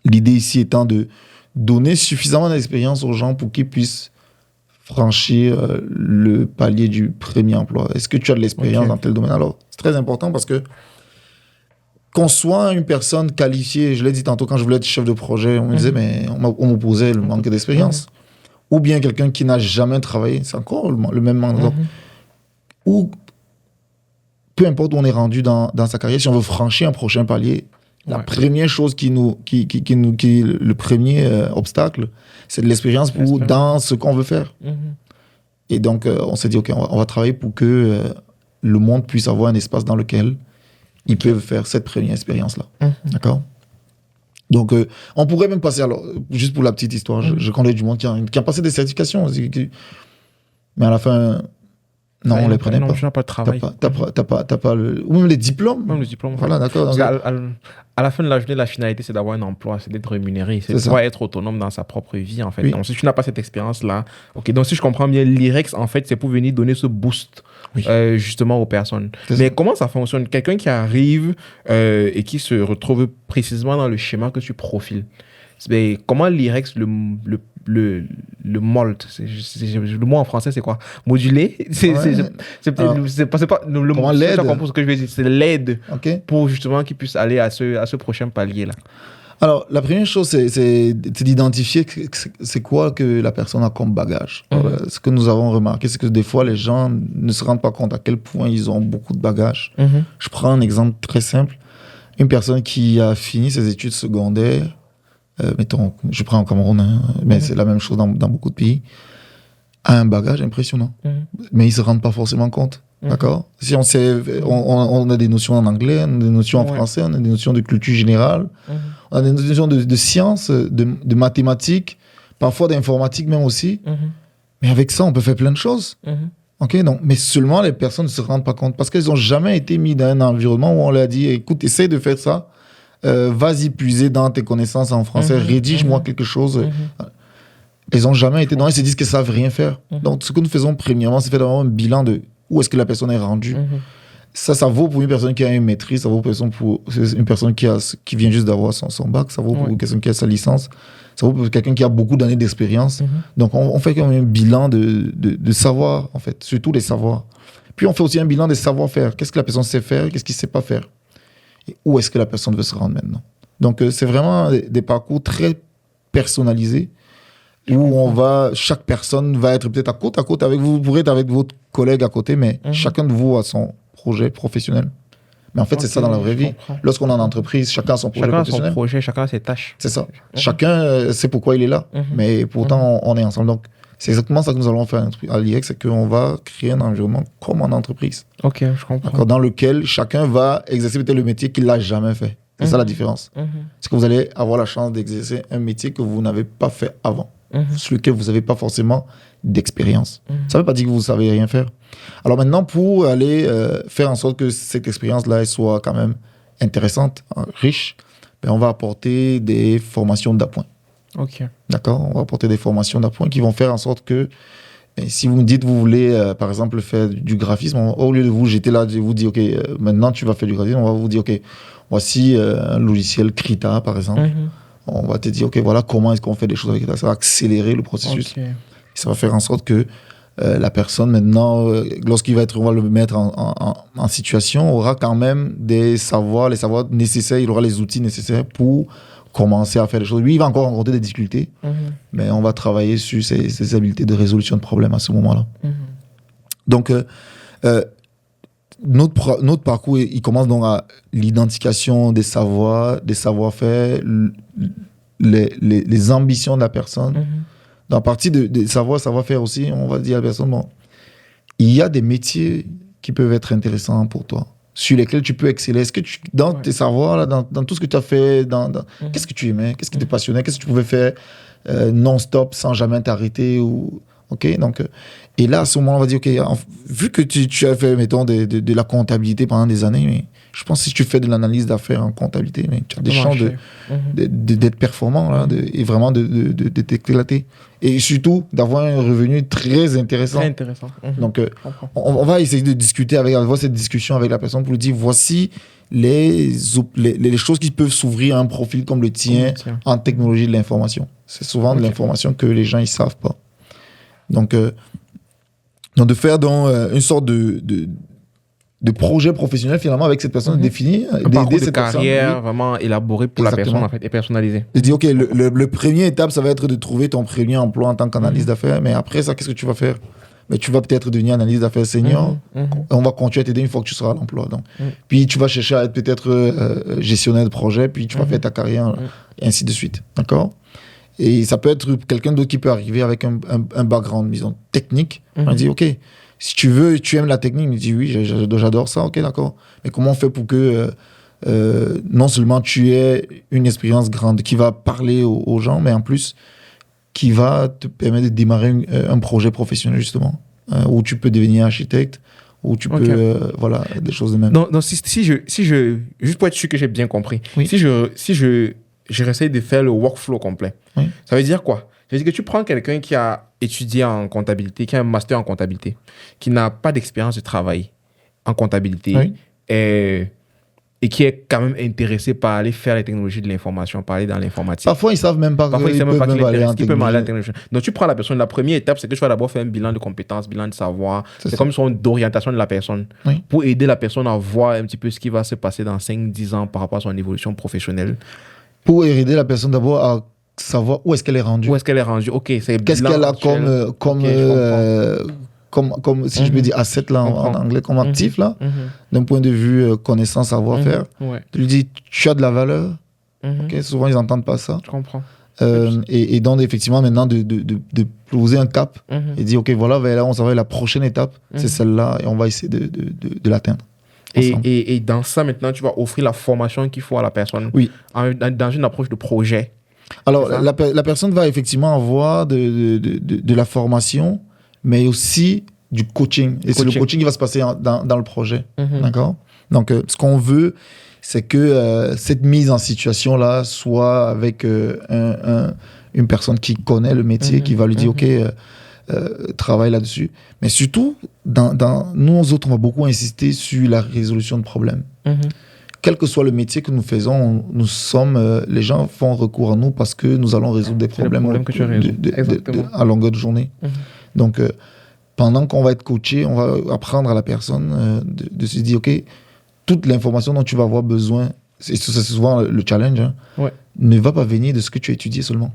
L'idée ici étant de donner suffisamment d'expérience aux gens pour qu'ils puissent franchir le palier du premier emploi. Est-ce que tu as de l'expérience dans tel domaine? Alors, c'est très important parce que qu'on soit une personne qualifiée, je l'ai dit tantôt quand je voulais être chef de projet, on me disait, mais on m'opposait le manque d'expérience. Ou bien quelqu'un qui n'a jamais travaillé, c'est encore le même manque. Donc, ou peu importe où on est rendu dans sa carrière, si on veut franchir un prochain palier, la première chose le premier obstacle, c'est de l'expérience dans ce qu'on veut faire. Et donc, on s'est dit, OK, on va travailler pour que le monde puisse avoir un espace dans lequel ils peuvent faire cette première expérience-là. D'accord? Donc, on pourrait même passer, alors, juste pour la petite histoire, je connais du monde qui a passé des certifications, mais à la fin, non, on les prenait pas. Tu n'as pas de travail. T'as pas le... Ou même les diplômes. Même les diplômes. Voilà, d'accord. Parce à la fin de la journée, la finalité, c'est d'avoir un emploi, c'est d'être rémunéré, c'est de pouvoir être autonome dans sa propre vie, en fait. Oui. Donc, si tu n'as pas cette expérience-là, OK. Donc, si je comprends bien, l'IREX, en fait, c'est pour venir donner ce boost, justement, aux personnes. Mais comment ça fonctionne? Quelqu'un qui arrive et qui se retrouve précisément dans le schéma que tu profiles. Comment l'IREX le mold, le mot en français c'est quoi? Moduler? C'est pas le mot l'aide. Ce que je veux dire, c'est l'aide pour justement qu'il puisse aller à ce prochain palier là. Alors la première chose c'est d'identifier c'est quoi que la personne a comme bagage. Ce que nous avons remarqué, c'est que des fois les gens ne se rendent pas compte à quel point ils ont beaucoup de bagages. Je prends un exemple très simple. Une personne qui a fini ses études secondaires, mettons, je prends au Cameroun, mais c'est la même chose dans beaucoup de pays, a un bagage impressionnant. Mais ils ne se rendent pas forcément compte. D'accord? Si on a des notions en anglais, on a des notions en français, on a des notions de culture générale, on a des notions de sciences, de mathématiques, parfois d'informatique même aussi. Mais avec ça, on peut faire plein de choses. Okay, donc, mais seulement les personnes ne se rendent pas compte parce qu'elles n'ont jamais été mises dans un environnement où on leur a dit écoute, essaye de faire ça. Vas-y puiser dans tes connaissances en français, rédige-moi quelque chose. Elles n'ont jamais été dans, elles se disent qu'elles ne savent rien faire. Donc, ce que nous faisons premièrement, c'est faire vraiment un bilan de où est-ce que la personne est rendue. Ça vaut pour une personne qui a une maîtrise, ça vaut pour une personne qui vient juste d'avoir son bac, ça vaut pour une personne qui a sa licence, ça vaut pour quelqu'un qui a beaucoup d'années d'expérience. Donc, on fait quand même un bilan de savoir, en fait, surtout des savoirs. Puis, on fait aussi un bilan des savoir-faire. Qu'est-ce que la personne sait faire, qu'est-ce qu'il ne sait pas faire. Et où est-ce que la personne veut se rendre maintenant. Donc, c'est vraiment des parcours très personnalisés où chaque personne va être peut-être à côte avec vous. Vous pourrez être avec votre collègue à côté, mais chacun de vous a son projet professionnel. Mais en fait, c'est ça dans la vraie vie. Lorsqu'on est en entreprise, chacun a son projet professionnel. Chacun a son projet, chacun a ses tâches. C'est ça. Chacun sait pourquoi il est là. Mais pourtant, on est ensemble. Donc, c'est exactement ça que nous allons faire à l'IEX, c'est qu'on va créer un environnement comme en entreprise. Ok, je comprends. Dans lequel chacun va exercer peut-être le métier qu'il n'a jamais fait. C'est ça la différence. C'est que vous allez avoir la chance d'exercer un métier que vous n'avez pas fait avant, sur lequel vous n'avez pas forcément d'expérience. Ça ne veut pas dire que vous ne savez rien faire. Alors maintenant, pour aller faire en sorte que cette expérience-là soit quand même intéressante, riche, on va apporter des formations d'appoint. Ok. D'accord? On va apporter des formations d'appoint qui vont faire en sorte que si vous me dites vous voulez par exemple faire du graphisme, au lieu de vous jeter là, je vous dis ok, maintenant tu vas faire du graphisme, on va vous dire ok, voici un logiciel Krita par exemple. On va te dire ok, voilà comment est-ce qu'on fait des choses avec Krita. Ça va accélérer le processus. Ça va faire en sorte que la personne maintenant, lorsqu'il va être, on va le mettre en situation, aura quand même les savoirs nécessaires, il aura les outils nécessaires pour commencer à faire des choses. Lui, il va encore rencontrer des difficultés, mais on va travailler sur ses habiletés de résolution de problèmes à ce moment-là. Donc, notre parcours, il commence donc à l'identification des savoirs, des savoir-faire, les ambitions de la personne. Dans la partie de savoir-faire aussi, on va dire à la personne, bon, il y a des métiers qui peuvent être intéressants pour toi, sur lesquels tu peux exceller. Est-ce que dans tes savoirs, là, dans tout ce que tu as fait, qu'est-ce que tu aimais, qu'est-ce qui te passionnait, qu'est-ce que tu pouvais faire non-stop, sans jamais t'arrêter OK, donc, et là, à ce moment-là, on va dire, OK, vu que tu as fait, mettons, de la comptabilité pendant des années, mais je pense que si tu fais de l'analyse d'affaires en comptabilité, mais tu as des chances d'être performant là, et vraiment de t'éclater. Et surtout, d'avoir un revenu très intéressant. Très intéressant. Donc, on va essayer de avoir cette discussion avec la personne pour lui dire, voici les choses qui peuvent s'ouvrir à un profil comme le tien en technologie de l'information. C'est souvent de l'information que les gens ne savent pas. Donc, de faire une sorte de de projet professionnel finalement avec cette personne, définir, d'aider cette carrière personne, vraiment élaboré pour la personne en fait, et personnalisé. Et dire, ok, le premier étape, ça va être de trouver ton premier emploi en tant qu'analyste d'affaires, mais après ça, qu'est-ce que tu vas faire? Mais tu vas peut-être devenir analyste d'affaires senior, on va continuer à t'aider une fois que tu seras à l'emploi. Donc. Puis tu vas chercher à être peut-être gestionnaire de projet, puis tu vas faire ta carrière, et ainsi de suite. D'accord? Et ça peut être quelqu'un d'autre qui peut arriver avec un background, disons, technique. On dit, ok, si tu veux, tu aimes la technique, il dit, oui, j'adore ça, ok, d'accord. Mais comment on fait pour que non seulement tu aies une expérience grande qui va parler aux gens, mais en plus qui va te permettre de démarrer un projet professionnel, justement, où tu peux devenir architecte, où tu peux, voilà, des choses de même. Donc si je, juste pour être sûr que j'ai bien compris, si je réessaye de faire le workflow complet, ça veut dire quoi? Ça veut dire que tu prends quelqu'un qui a étudié en comptabilité, qui a un master en comptabilité, qui n'a pas d'expérience de travail en comptabilité, et qui est quand même intéressé par aller faire les technologies de l'information, par aller dans l'informatique. Parfois, ils ne savent même pas qu'ils peuvent aller en technologie. Donc, tu prends la personne. La première étape, c'est que tu vas d'abord faire un bilan de compétences, bilan de savoir. C'est comme une sorte d'orientation de la personne pour aider la personne à voir un petit peu ce qui va se passer dans 5-10 ans par rapport à son évolution professionnelle. Pour aider la personne d'abord à savoir où est-ce qu'elle est rendue. Où est-ce qu'elle est rendue, ok. Qu'est-ce qu'elle a comme si je me dis asset là en anglais, comme actif là, d'un point de vue connaissance, savoir-faire. Tu lui dis, tu as de la valeur. Okay, souvent, ils n'entendent pas ça. Je comprends. Et donc, effectivement, maintenant, de poser un cap et dire, ok, voilà, là, on s'en va, la prochaine étape, c'est celle-là, et on va essayer de l'atteindre. Et dans ça, maintenant, tu vas offrir la formation qu'il faut à la personne. Oui. Dans une approche de projet. Alors, la personne va effectivement avoir de la formation, mais aussi du coaching. Et c'est le coaching qui va se passer dans le projet. D'accord? Donc, ce qu'on veut, c'est que cette mise en situation-là soit avec une personne qui connaît le métier, qui va lui dire, OK, travaille là-dessus. Mais surtout, nous autres, on va beaucoup insister sur la résolution de problèmes. Quel que soit le métier que nous faisons, les gens font recours à nous parce que nous allons résoudre des problèmes à longueur de journée. Donc, pendant qu'on va être coaché, on va apprendre à la personne de se dire, OK, toute l'information dont tu vas avoir besoin, c'est souvent le challenge, ne va pas venir de ce que tu as étudié seulement.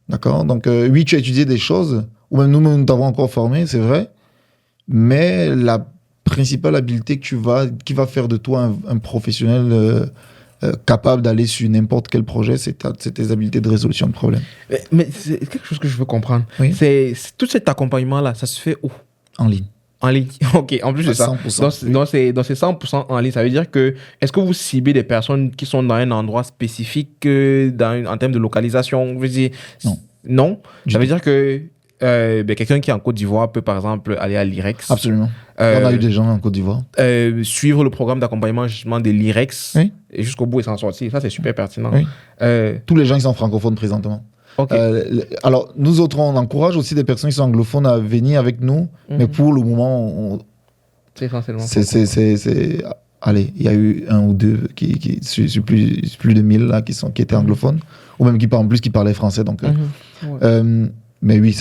D'accord? Donc, oui, tu as étudié des choses, ou même nous t'avons encore formé, c'est vrai, mais la principale habileté qui va faire de toi un professionnel capable d'aller sur n'importe quel projet, c'est tes habiletés de résolution de problèmes. Mais c'est quelque chose que je veux comprendre. Oui. C'est tout cet accompagnement-là, ça se fait où? En ligne. En ligne, ok. En plus de ça, 100%. Donc c'est 100% en ligne. Ça veut dire que, est-ce que vous ciblez des personnes qui sont dans un endroit spécifique en termes de localisation? Je veux dire, non. Ça veut dire que quelqu'un qui est en Côte d'Ivoire peut par exemple aller à l'IREX. Absolument. On a eu des gens en Côte d'Ivoire. Suivre le programme d'accompagnement justement de l'IREX et jusqu'au bout et s'en sortir. Ça, c'est super pertinent. Oui. Tous les gens qui sont francophones présentement. Okay. Alors, nous autres, on encourage aussi des personnes qui sont anglophones à venir avec nous, mais pour le moment, c'est essentiellement. Allez, il y a eu un ou deux sur plus de 1000 là, qui étaient anglophones, ou même qui parlaient français. Donc, mais oui,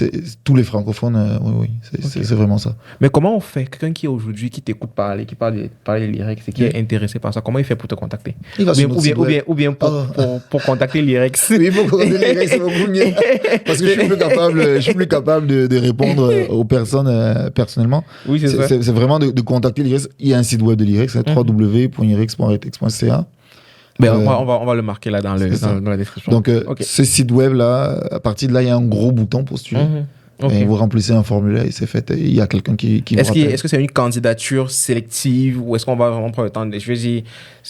tous les francophones, oui, c'est vraiment ça. Mais comment on fait? Quelqu'un qui aujourd'hui, qui t'écoute parler, qui parle de l'IREX et qui est intéressé par ça, comment il fait pour te contacter? Ou bien pour contacter l'IREX. Oui, pour contacter l'IREX, c'est beaucoup mieux. Parce que je suis plus capable de répondre aux personnes personnellement. Oui, c'est ça. C'est vraiment de contacter l'IREX. Il y a un site web de l'IREX, c'est www.irex.retex.ca. Ben, on va le marquer là dans la description. Donc, ce site web-là, à partir de là, il y a un gros bouton postuler. Et vous remplissez un formulaire et c'est fait. Il y a quelqu'un qui vous rappelle. Est-ce que c'est une candidature sélective ou est-ce qu'on va vraiment prendre le temps je veux dire,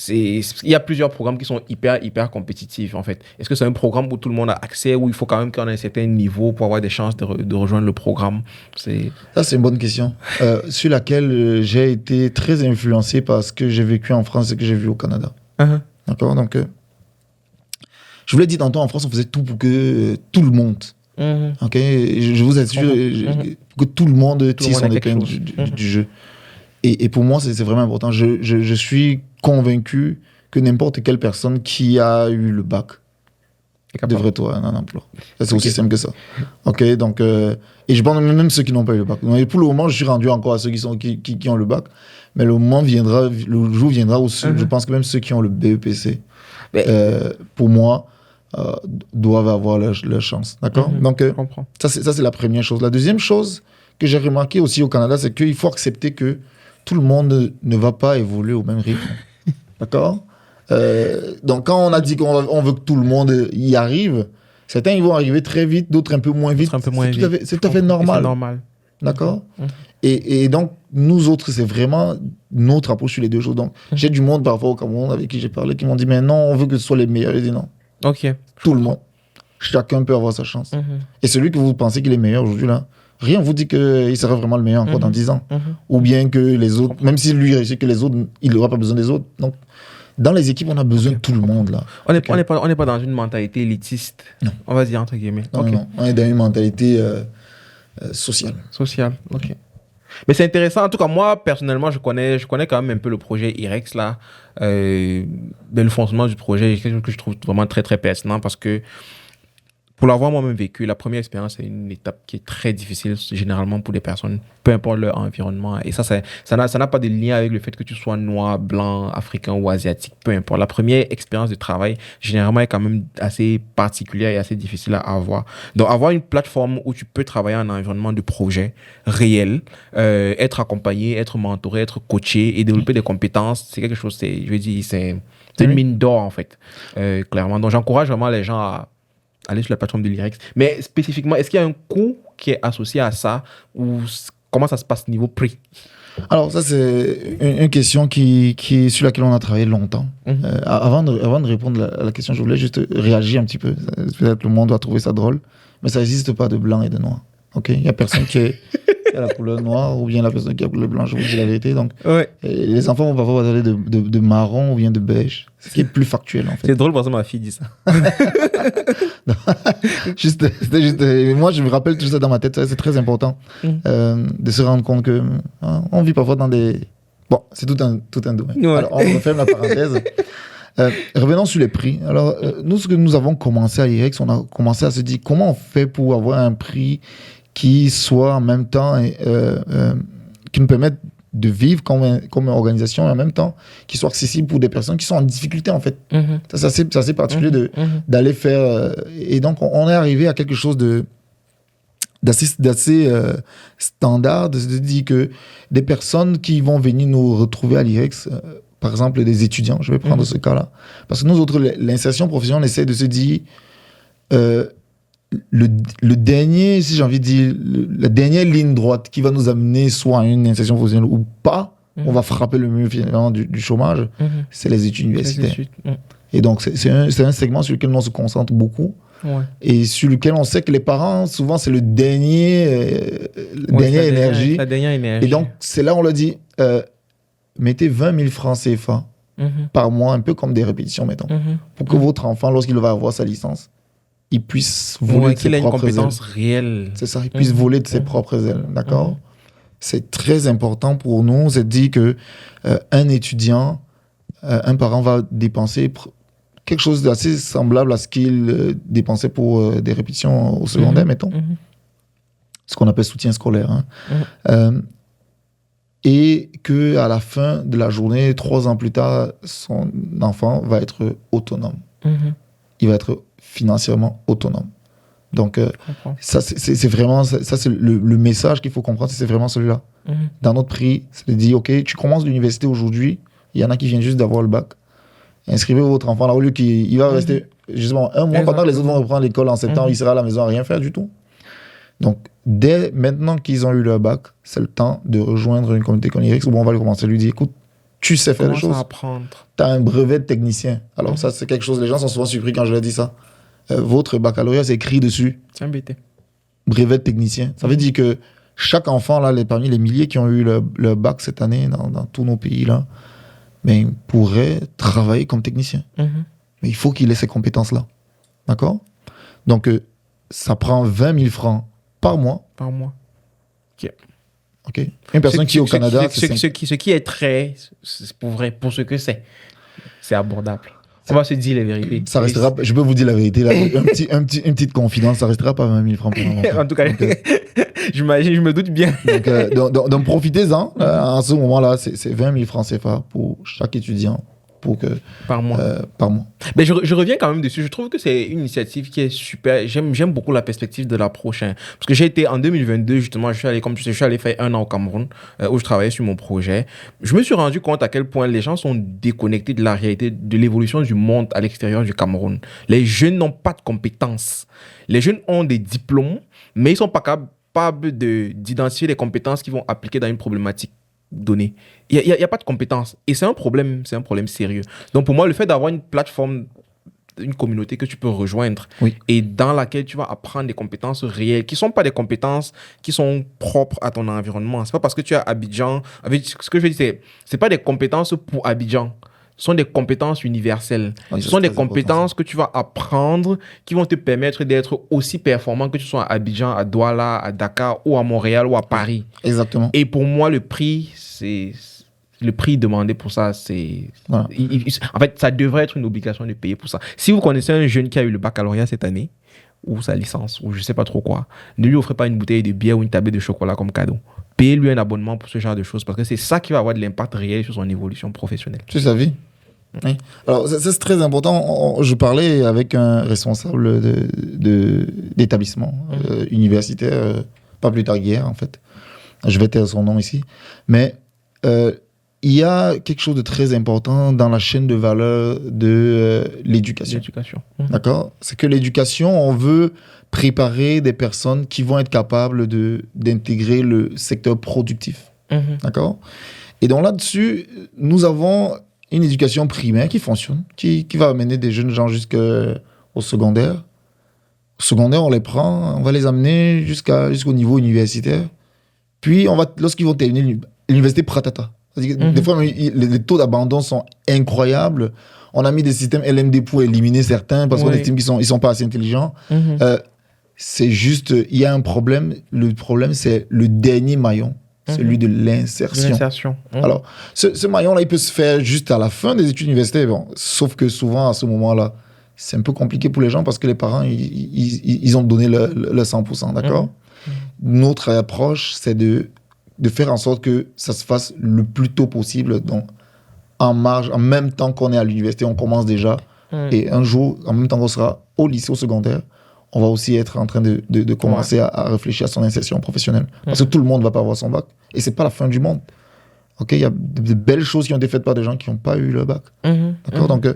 il y a plusieurs programmes qui sont hyper compétitifs en fait. Est-ce que c'est un programme où tout le monde a accès, où il faut quand même qu'on ait un certain niveau pour avoir des chances de rejoindre le programme? Ça, c'est une bonne question. Sur laquelle j'ai été très influencé par ce que j'ai vécu en France et que j'ai vu au Canada. D'accord? Donc, je vous l'ai dit tantôt, en France, on faisait tout pour que tout le monde. Ok, je vous assure que tout le monde tire son épingle du jeu. Et pour moi, c'est vraiment important. Je suis convaincu que n'importe quelle personne qui a eu le bac devrais-tu avoir un emploi. C'est aussi simple que ça. Ok, donc, et je pense même ceux qui n'ont pas eu le bac. Donc, pour le moment, je suis rendu encore à ceux qui ont le bac, mais le jour viendra où je pense que même ceux qui ont le BEPC, pour moi, doivent avoir leur chance. D'accord? Donc, ça, c'est la première chose. La deuxième chose que j'ai remarqué aussi au Canada, c'est qu'il faut accepter que tout le monde ne va pas évoluer au même rythme. D'accord? Donc, quand on a dit qu'on veut que tout le monde y arrive, certains ils vont arriver très vite, d'autres un peu moins vite. C'est tout à fait normal. C'est normal. D'accord? Et donc, nous autres, c'est vraiment notre approche sur les deux choses. Donc, j'ai du monde parfois au Cameroun avec qui j'ai parlé qui m'ont dit, mais non, on veut que ce soit les meilleurs. J'ai dit non. Ok. Tout le monde. Chacun peut avoir sa chance. Et celui que vous pensez qu'il est meilleur aujourd'hui, là, rien ne vous dit qu'il sera vraiment le meilleur encore dans 10 ans. Ou bien que les autres, même si lui réussit que les autres, il n'aura pas besoin des autres. Donc, dans les équipes, on a besoin de tout le monde, là. On n'est pas dans une mentalité élitiste. Non. On va dire entre guillemets. Non. On est dans une mentalité sociale. Sociale, ok. Mais c'est intéressant. En tout cas, moi, personnellement, je connais quand même un peu le projet IREX, là. Le fonctionnement du projet est quelque chose que je trouve vraiment très, très pertinent parce que pour l'avoir moi-même vécu, la première expérience est une étape qui est très difficile, généralement pour les personnes, peu importe leur environnement. Et ça n'a pas de lien avec le fait que tu sois noir, blanc, africain ou asiatique, peu importe. La première expérience de travail, généralement, est quand même assez particulière et assez difficile à avoir. Donc, avoir une plateforme où tu peux travailler en environnement de projet réel, être accompagné, être mentoré, être coaché et développer des compétences, c'est quelque chose, c'est une mine d'or, en fait, clairement. Donc, j'encourage vraiment les gens à aller sur la plateforme de l'IREX. Mais spécifiquement, est-ce qu'il y a un coût qui est associé à ça ou comment ça se passe niveau prix? Alors, ça, c'est une question sur laquelle on a travaillé longtemps. Avant de répondre à la question, je voulais juste réagir un petit peu. Peut-être le monde va trouver ça drôle, mais ça n'existe pas de blanc et de noir. Ok, il n'y a personne qui a la couleur noire ou bien la personne qui a la couleur blanche, je vous dis la vérité. Donc, les enfants vont parfois parler de marron ou bien de beige, ce qui est plus factuel en fait. C'est drôle parce que ma fille dit ça. C'était juste, moi je me rappelle tout ça dans ma tête, c'est très important de se rendre compte que on vit parfois dans des... Bon, c'est tout un domaine. Ouais. Alors, on referme la parenthèse. Revenons sur les prix. Alors, nous, ce que nous avons commencé à l'IREX, on a commencé à se dire comment on fait pour avoir un prix qui soit en même temps, qui nous permette de vivre comme une organisation et en même temps qui soit accessible pour des personnes qui sont en difficulté en fait. Ça, c'est assez particulier d'aller faire... et donc, on est arrivé à quelque chose d'assez standard, de se dire que des personnes qui vont venir nous retrouver à l'IREX, par exemple des étudiants, je vais prendre ce cas-là, parce que nous autres, l'insertion professionnelle, on essaie de se dire... le dernier, si j'ai envie de dire, la dernière ligne droite qui va nous amener soit à une insertion professionnelle ou pas, on va frapper le mur finalement du chômage, c'est les études universitaires. Et donc, c'est un segment sur lequel on se concentre beaucoup et sur lequel on sait que les parents, souvent, c'est la dernière énergie. La dernière énergie. Et donc, c'est là où on leur dit, mettez 20 000 francs CFA par mois, un peu comme des répétitions, mettons, pour que votre enfant, lorsqu'il va avoir sa licence, il puisse voler de ses propres ailes. Qu'il ait une compétence réelle. C'est ça, il puisse voler de ses propres ailes, d'accord? C'est très important pour nous, c'est de dire que un étudiant, un parent va dépenser quelque chose d'assez semblable à ce qu'il dépensait pour des répétitions au secondaire, mettons. Ce qu'on appelle soutien scolaire. Et qu'à la fin de la journée, 3 ans plus tard, son enfant va être autonome. Il va être financièrement autonome. Donc, ça, c'est vraiment ça, c'est le message qu'il faut comprendre, c'est vraiment celui-là. Dans notre prix, c'est de dire, OK, tu commences l'université aujourd'hui, il y en a qui viennent juste d'avoir le bac. Inscrivez votre enfant là, au lieu qu'il va rester justement un mois pendant que les autres vont reprendre l'école en septembre, il sera à la maison à rien faire du tout. Donc, dès maintenant qu'ils ont eu leur bac, c'est le temps de rejoindre une communauté comme l'IREX où on va lui commencer à lui dire, écoute, tu sais faire les choses. Tu as un brevet de technicien. Alors ça, c'est quelque chose, les gens sont souvent surpris quand je leur dis ça. Votre baccalauréat, c'est écrit dessus. C'est embêté. Brevet de technicien. Ça veut dire que chaque enfant, là, parmi les milliers qui ont eu le bac cette année dans tous nos pays, là, ben, pourrait travailler comme technicien. Mais il faut qu'il ait ces compétences-là. D'accord? Donc, ça prend 20 000 francs par mois. Par mois. OK. Une personne qui est au Canada... Ce qui est très... Pour ce que c'est abordable. On va se dire les vérités. Ça restera, je peux vous dire la vérité, là, une petite confidence, ça restera pas 20 000 francs pour longtemps. En tout cas, j'imagine, je me doute bien. Donc profitez-en. En ce moment-là, c'est 20 000 francs CFA pour chaque étudiant. Par mois. Par mois. Mais je reviens quand même dessus. Je trouve que c'est une initiative qui est super. J'aime beaucoup la perspective de la prochaine. Parce que j'ai été en 2022, justement, comme tu sais, je suis allé faire 1 an au Cameroun où je travaillais sur mon projet. Je me suis rendu compte à quel point les gens sont déconnectés de la réalité, de l'évolution du monde à l'extérieur du Cameroun. Les jeunes n'ont pas de compétences. Les jeunes ont des diplômes, mais ils ne sont pas capables d'identifier les compétences qu'ils vont appliquer dans une problématique donnée. Il n'y a pas de compétences. Et c'est un problème sérieux. Donc pour moi, le fait d'avoir une plateforme, une communauté que tu peux rejoindre et dans laquelle tu vas apprendre des compétences réelles, qui ne sont pas des compétences qui sont propres à ton environnement. Ce n'est pas parce que tu es à Abidjan. Ce que je veux dire, c'est pas des compétences pour Abidjan. Ce sont des compétences universelles. Ce sont des compétences que tu vas apprendre qui vont te permettre d'être aussi performant que tu sois à Abidjan, à Douala, à Dakar ou à Montréal ou à Paris. Exactement. Et pour moi, le prix demandé pour ça, voilà. En fait, ça devrait être une obligation de payer pour ça. Si vous connaissez un jeune qui a eu le baccalauréat cette année, ou sa licence, ou je ne sais pas trop quoi, ne lui offrez pas une bouteille de bière ou une tablette de chocolat comme cadeau. Payez-lui un abonnement pour ce genre de choses, parce que c'est ça qui va avoir de l'impact réel sur son évolution professionnelle. Sur sa vie. Oui. Alors, c'est très important. Je parlais avec un responsable d'établissement universitaire, pas plus tard qu'hier, en fait. Je vais taire son nom ici. Mais il y a quelque chose de très important dans la chaîne de valeur de l'éducation. D'accord ? C'est que l'éducation, on veut préparer des personnes qui vont être capables d'intégrer le secteur productif. D'accord ? Et donc là-dessus, nous avons une éducation primaire qui fonctionne, qui va amener des jeunes gens jusqu'au secondaire. Au secondaire, on les prend, on va les amener jusqu'au niveau universitaire. Puis, lorsqu'ils vont terminer l'université, pratata. Des fois, les taux d'abandon sont incroyables. On a mis des systèmes LMD pour éliminer certains parce qu'on estime qu'ils ne sont pas assez intelligents. C'est juste, il y a un problème. Le problème, c'est le dernier maillon. Celui de l'insertion. Alors, ce maillon-là, il peut se faire juste à la fin des études universitaires. Bon, sauf que souvent, à ce moment-là, c'est un peu compliqué pour les gens parce que les parents, ils ont donné le 100%, d'accord ? Notre approche, c'est de faire en sorte que ça se fasse le plus tôt possible. Donc, en même temps qu'on est à l'université, on commence déjà. Et un jour, en même temps qu'on sera au lycée, au secondaire, on va aussi être en train de commencer à réfléchir à son insertion professionnelle. Parce que tout le monde ne va pas avoir son bac. Et ce n'est pas la fin du monde. Okay? Il y a de belles choses qui ont été faites par des gens qui n'ont pas eu le bac. D'accord? Donc,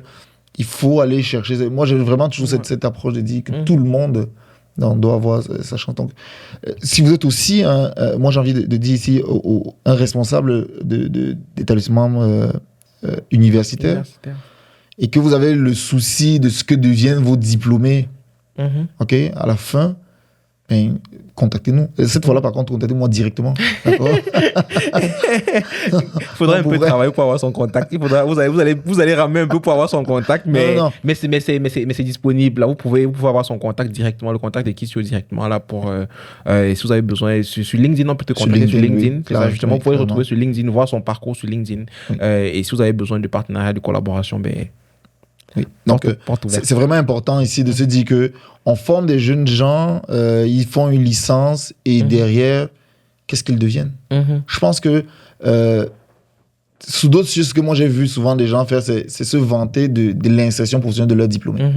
il faut aller chercher... Moi, j'ai vraiment toujours cette approche de dire que tout le monde doit avoir sa chance. Donc, si vous êtes aussi... moi, j'ai envie de dire ici un responsable d'établissement universitaire et que vous avez le souci de ce que deviennent vos diplômés, ok, à la fin, ben, contactez-nous. Cette fois-là, par contre, contactez-moi directement. D'accord. Il faudra un peu travailler pour avoir son contact. Vous allez ramer un peu pour avoir son contact, mais c'est disponible. Là, vous pouvez avoir son contact directement, le contact de Kissio directement là pour. Si vous avez besoin, sur LinkedIn, on peut te contacter sur LinkedIn. Oui, clair, justement, vous pouvez le retrouver sur LinkedIn, voir son parcours sur LinkedIn. Et si vous avez besoin de partenariat, de collaboration, ben. Oui. Donc, c'est vraiment important ici de se dire qu'on forme des jeunes gens, ils font une licence et derrière, qu'est-ce qu'ils deviennent? Je pense que sous d'autres choses, ce que moi j'ai vu souvent des gens faire, c'est se vanter de l'insertion professionnelle de leur diplômé.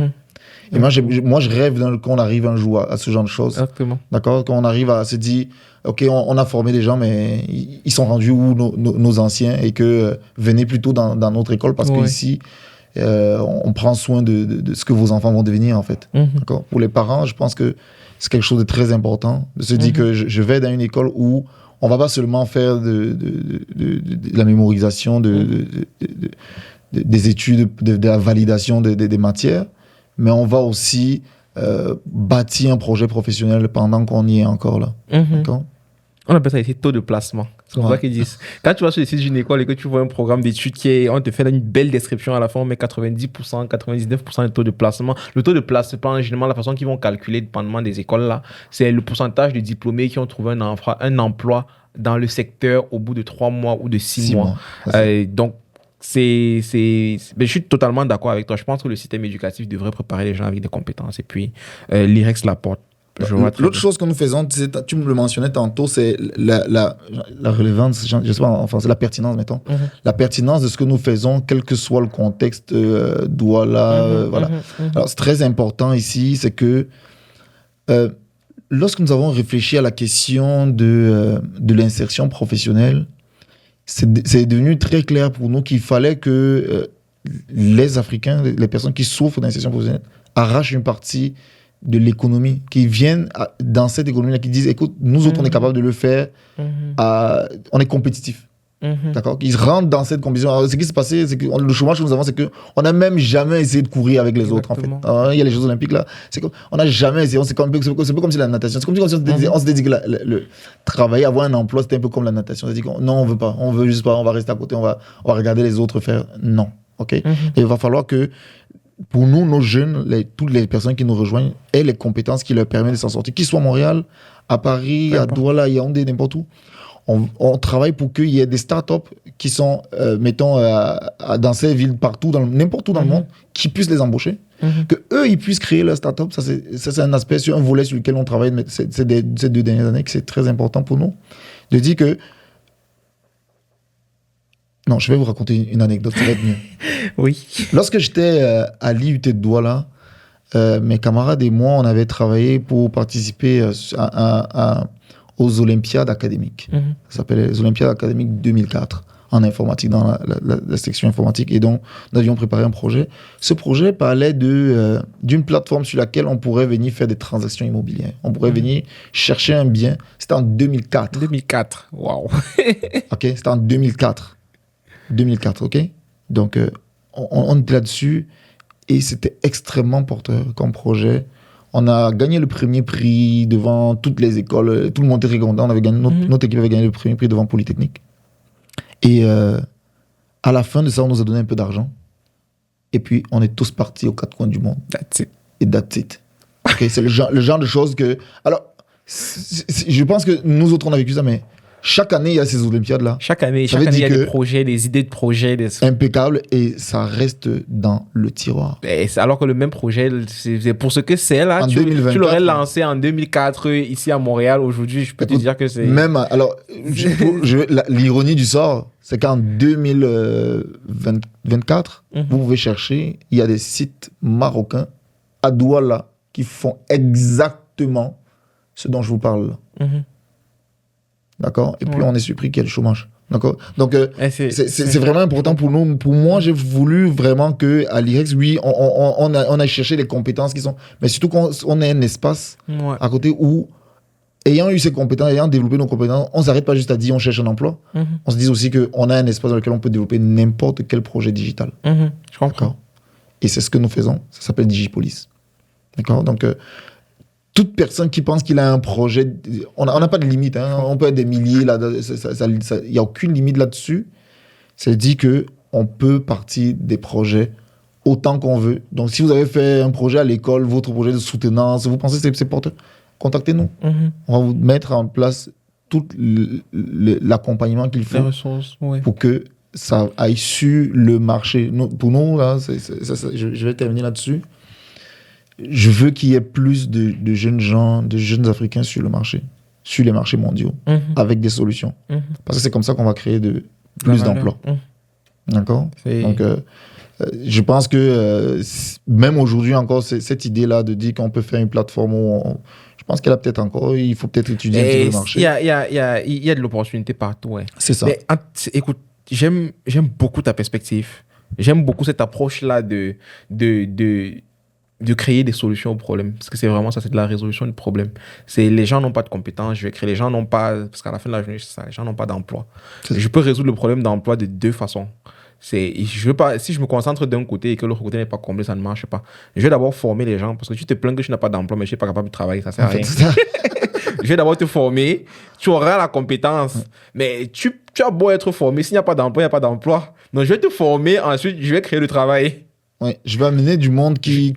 Et moi, je rêve qu'on arrive un jour à ce genre de choses. Exactement. D'accord? Qu'on arrive à se dire, OK, on a formé des gens, mais ils sont rendus où nos anciens et que venez plutôt dans notre école parce qu'ici, on prend soin de ce que vos enfants vont devenir, en fait. D'accord? Pour les parents, je pense que c'est quelque chose de très important de se dire que je vais dans une école où on ne va pas seulement faire de la mémorisation, des études, de la validation des matières, mais on va aussi bâtir un projet professionnel pendant qu'on y est encore là. D'accord? On appelle ça ici taux de placement. C'est comme ça qu'ils disent. Quand tu vas sur le site d'une école et que tu vois un programme d'études on te fait une belle description à la fin, on met 90%, 99% de taux de placement. Le taux de placement, généralement, la façon qu'ils vont calculer, dépendamment des écoles, là, c'est le pourcentage de diplômés qui ont trouvé un emploi dans le secteur au bout de 3 mois ou de 6 mois. Donc, je suis totalement d'accord avec toi. Je pense que le système éducatif devrait préparer les gens avec des compétences. Et puis, l'IREX l'apporte. L'autre chose que nous faisons, tu me le mentionnais tantôt, c'est la relevance, je sais pas en français, la pertinence, mettons. La pertinence de ce que nous faisons, quel que soit le contexte, Douala, voilà. Alors, c'est très important ici, c'est que lorsque nous avons réfléchi à la question de l'insertion professionnelle, c'est devenu très clair pour nous qu'il fallait que les Africains, les personnes qui souffrent d'insertion professionnelle, arrachent une partie de l'économie, qui viennent dans cette économie-là, qui disent, écoute, nous autres, on est capable de le faire, on est compétitifs. D'accord? Ils rentrent dans cette compétition. Alors, ce qui s'est passé, c'est que le chômage que nous avons, c'est qu'on n'a même jamais essayé de courir avec les autres, en fait. Alors, il y a les Jeux Olympiques, là. On n'a jamais essayé. C'est un peu comme si la natation. C'est comme si on s'était dit que travailler, avoir un emploi, c'était un peu comme la natation. C'est-à-dire que non, on veut pas. On veut juste pas. On va rester à côté. On va regarder les autres faire. Non. OK? Et il va falloir que pour nous, nos jeunes, toutes les personnes qui nous rejoignent, aient les compétences qui leur permettent de s'en sortir. Qu'ils soient à Montréal, à Paris, à Douala, à Yaoundé, n'importe où. On travaille pour qu'il y ait des startups qui sont, mettons, dans ces villes partout, n'importe où dans le monde, qui puissent les embaucher. Qu'eux, ils puissent créer leur startup. Ça, c'est un aspect, un volet sur lequel on travaille ces 2 dernières années, que c'est très important pour nous. De dire que... Non, je vais vous raconter une anecdote, ça va être mieux. Oui. Lorsque j'étais à l'IUT de Douala, mes camarades et moi, on avait travaillé pour participer aux Olympiades académiques. Ça s'appelait les Olympiades académiques 2004, en informatique, dans la section informatique. Et donc, nous avions préparé un projet. Ce projet parlait d'une plateforme sur laquelle on pourrait venir faire des transactions immobilières. On pourrait venir chercher un bien. C'était en 2004. 2004, waouh. OK, c'était en 2004. 2004, OK? Donc, on était là-dessus et c'était extrêmement porteur comme projet. On a gagné le premier prix devant toutes les écoles. Tout le monde était très content. Notre équipe avait gagné le premier prix devant Polytechnique. Et à la fin de ça, on nous a donné un peu d'argent. Et puis, on est tous partis aux 4 coins du monde. That's it. Et that's it. OK, c'est le genre de choses que... Alors, je pense que nous autres, on a vécu ça, mais... Chaque année, il y a ces Olympiades-là. Chaque année, il y a des projets, des idées de projets. Impeccable, et ça reste dans le tiroir. Alors que le même projet, c'est pour ce que c'est là, tu l'aurais lancé en 2004 ici à Montréal. Aujourd'hui, je peux te dire que c'est... Même, alors, l'ironie du sort, c'est qu'en 2024, vous pouvez chercher, il y a des sites marocains à Douala qui font exactement ce dont je vous parle là. D'accord? Et puis, on est surpris qu'il y ait le chômage. D'accord? Donc, c'est vraiment important pour nous. Pour moi, j'ai voulu vraiment qu'à l'IREX, oui, on a cherché les compétences qui sont... Mais surtout qu'on ait un espace à côté où, ayant eu ces compétences, ayant développé nos compétences, on ne s'arrête pas juste à dire on cherche un emploi. On se dit aussi qu'on a un espace dans lequel on peut développer n'importe quel projet digital. Je comprends. Et c'est ce que nous faisons. Ça s'appelle Digipolis. D'accord? Donc... toute personne qui pense qu'il a un projet, on n'a pas de limite, hein, on peut être des milliers, il n'y a aucune limite là-dessus. C'est dit qu'on peut partir des projets autant qu'on veut. Donc, si vous avez fait un projet à l'école, votre projet de soutenance, vous pensez que c'est porteur, contactez-nous. On va vous mettre en place tout l'accompagnement qu'il faut pour que ça aille sur le marché. Pour nous, là, je vais terminer là-dessus. Je veux qu'il y ait plus de jeunes gens, de jeunes Africains sur le marché, sur les marchés mondiaux, avec des solutions. Parce que c'est comme ça qu'on va créer plus d'emplois. D'accord? Donc, je pense que même aujourd'hui encore, cette idée-là de dire qu'on peut faire une plateforme où je pense qu'elle a peut-être encore, il faut peut-être étudier un petit peu le marché. Il y a de l'opportunité partout. Ouais. C'est ça. Mais, écoute, j'aime beaucoup ta perspective. J'aime beaucoup cette approche-là de créer des solutions aux problèmes. Parce que c'est vraiment ça, c'est de la résolution du problème. C'est les gens n'ont pas de compétences, je vais créer. Les gens n'ont pas... Parce qu'à la fin de la journée, c'est ça, les gens n'ont pas d'emploi. Je peux résoudre le problème d'emploi de 2 façons. Si je me concentre d'un côté et que l'autre côté n'est pas comblé, ça ne marche pas. Je vais d'abord former les gens, parce que tu te plains que tu n'as pas d'emploi, mais je ne suis pas capable de travailler, ça ne sert à rien. Je vais d'abord te former, tu auras la compétence, mais tu as beau être formé, s'il n'y a pas d'emploi, il n'y a pas d'emploi. Donc je vais te former, ensuite je vais créer le travail. Ouais, je vais amener du monde qui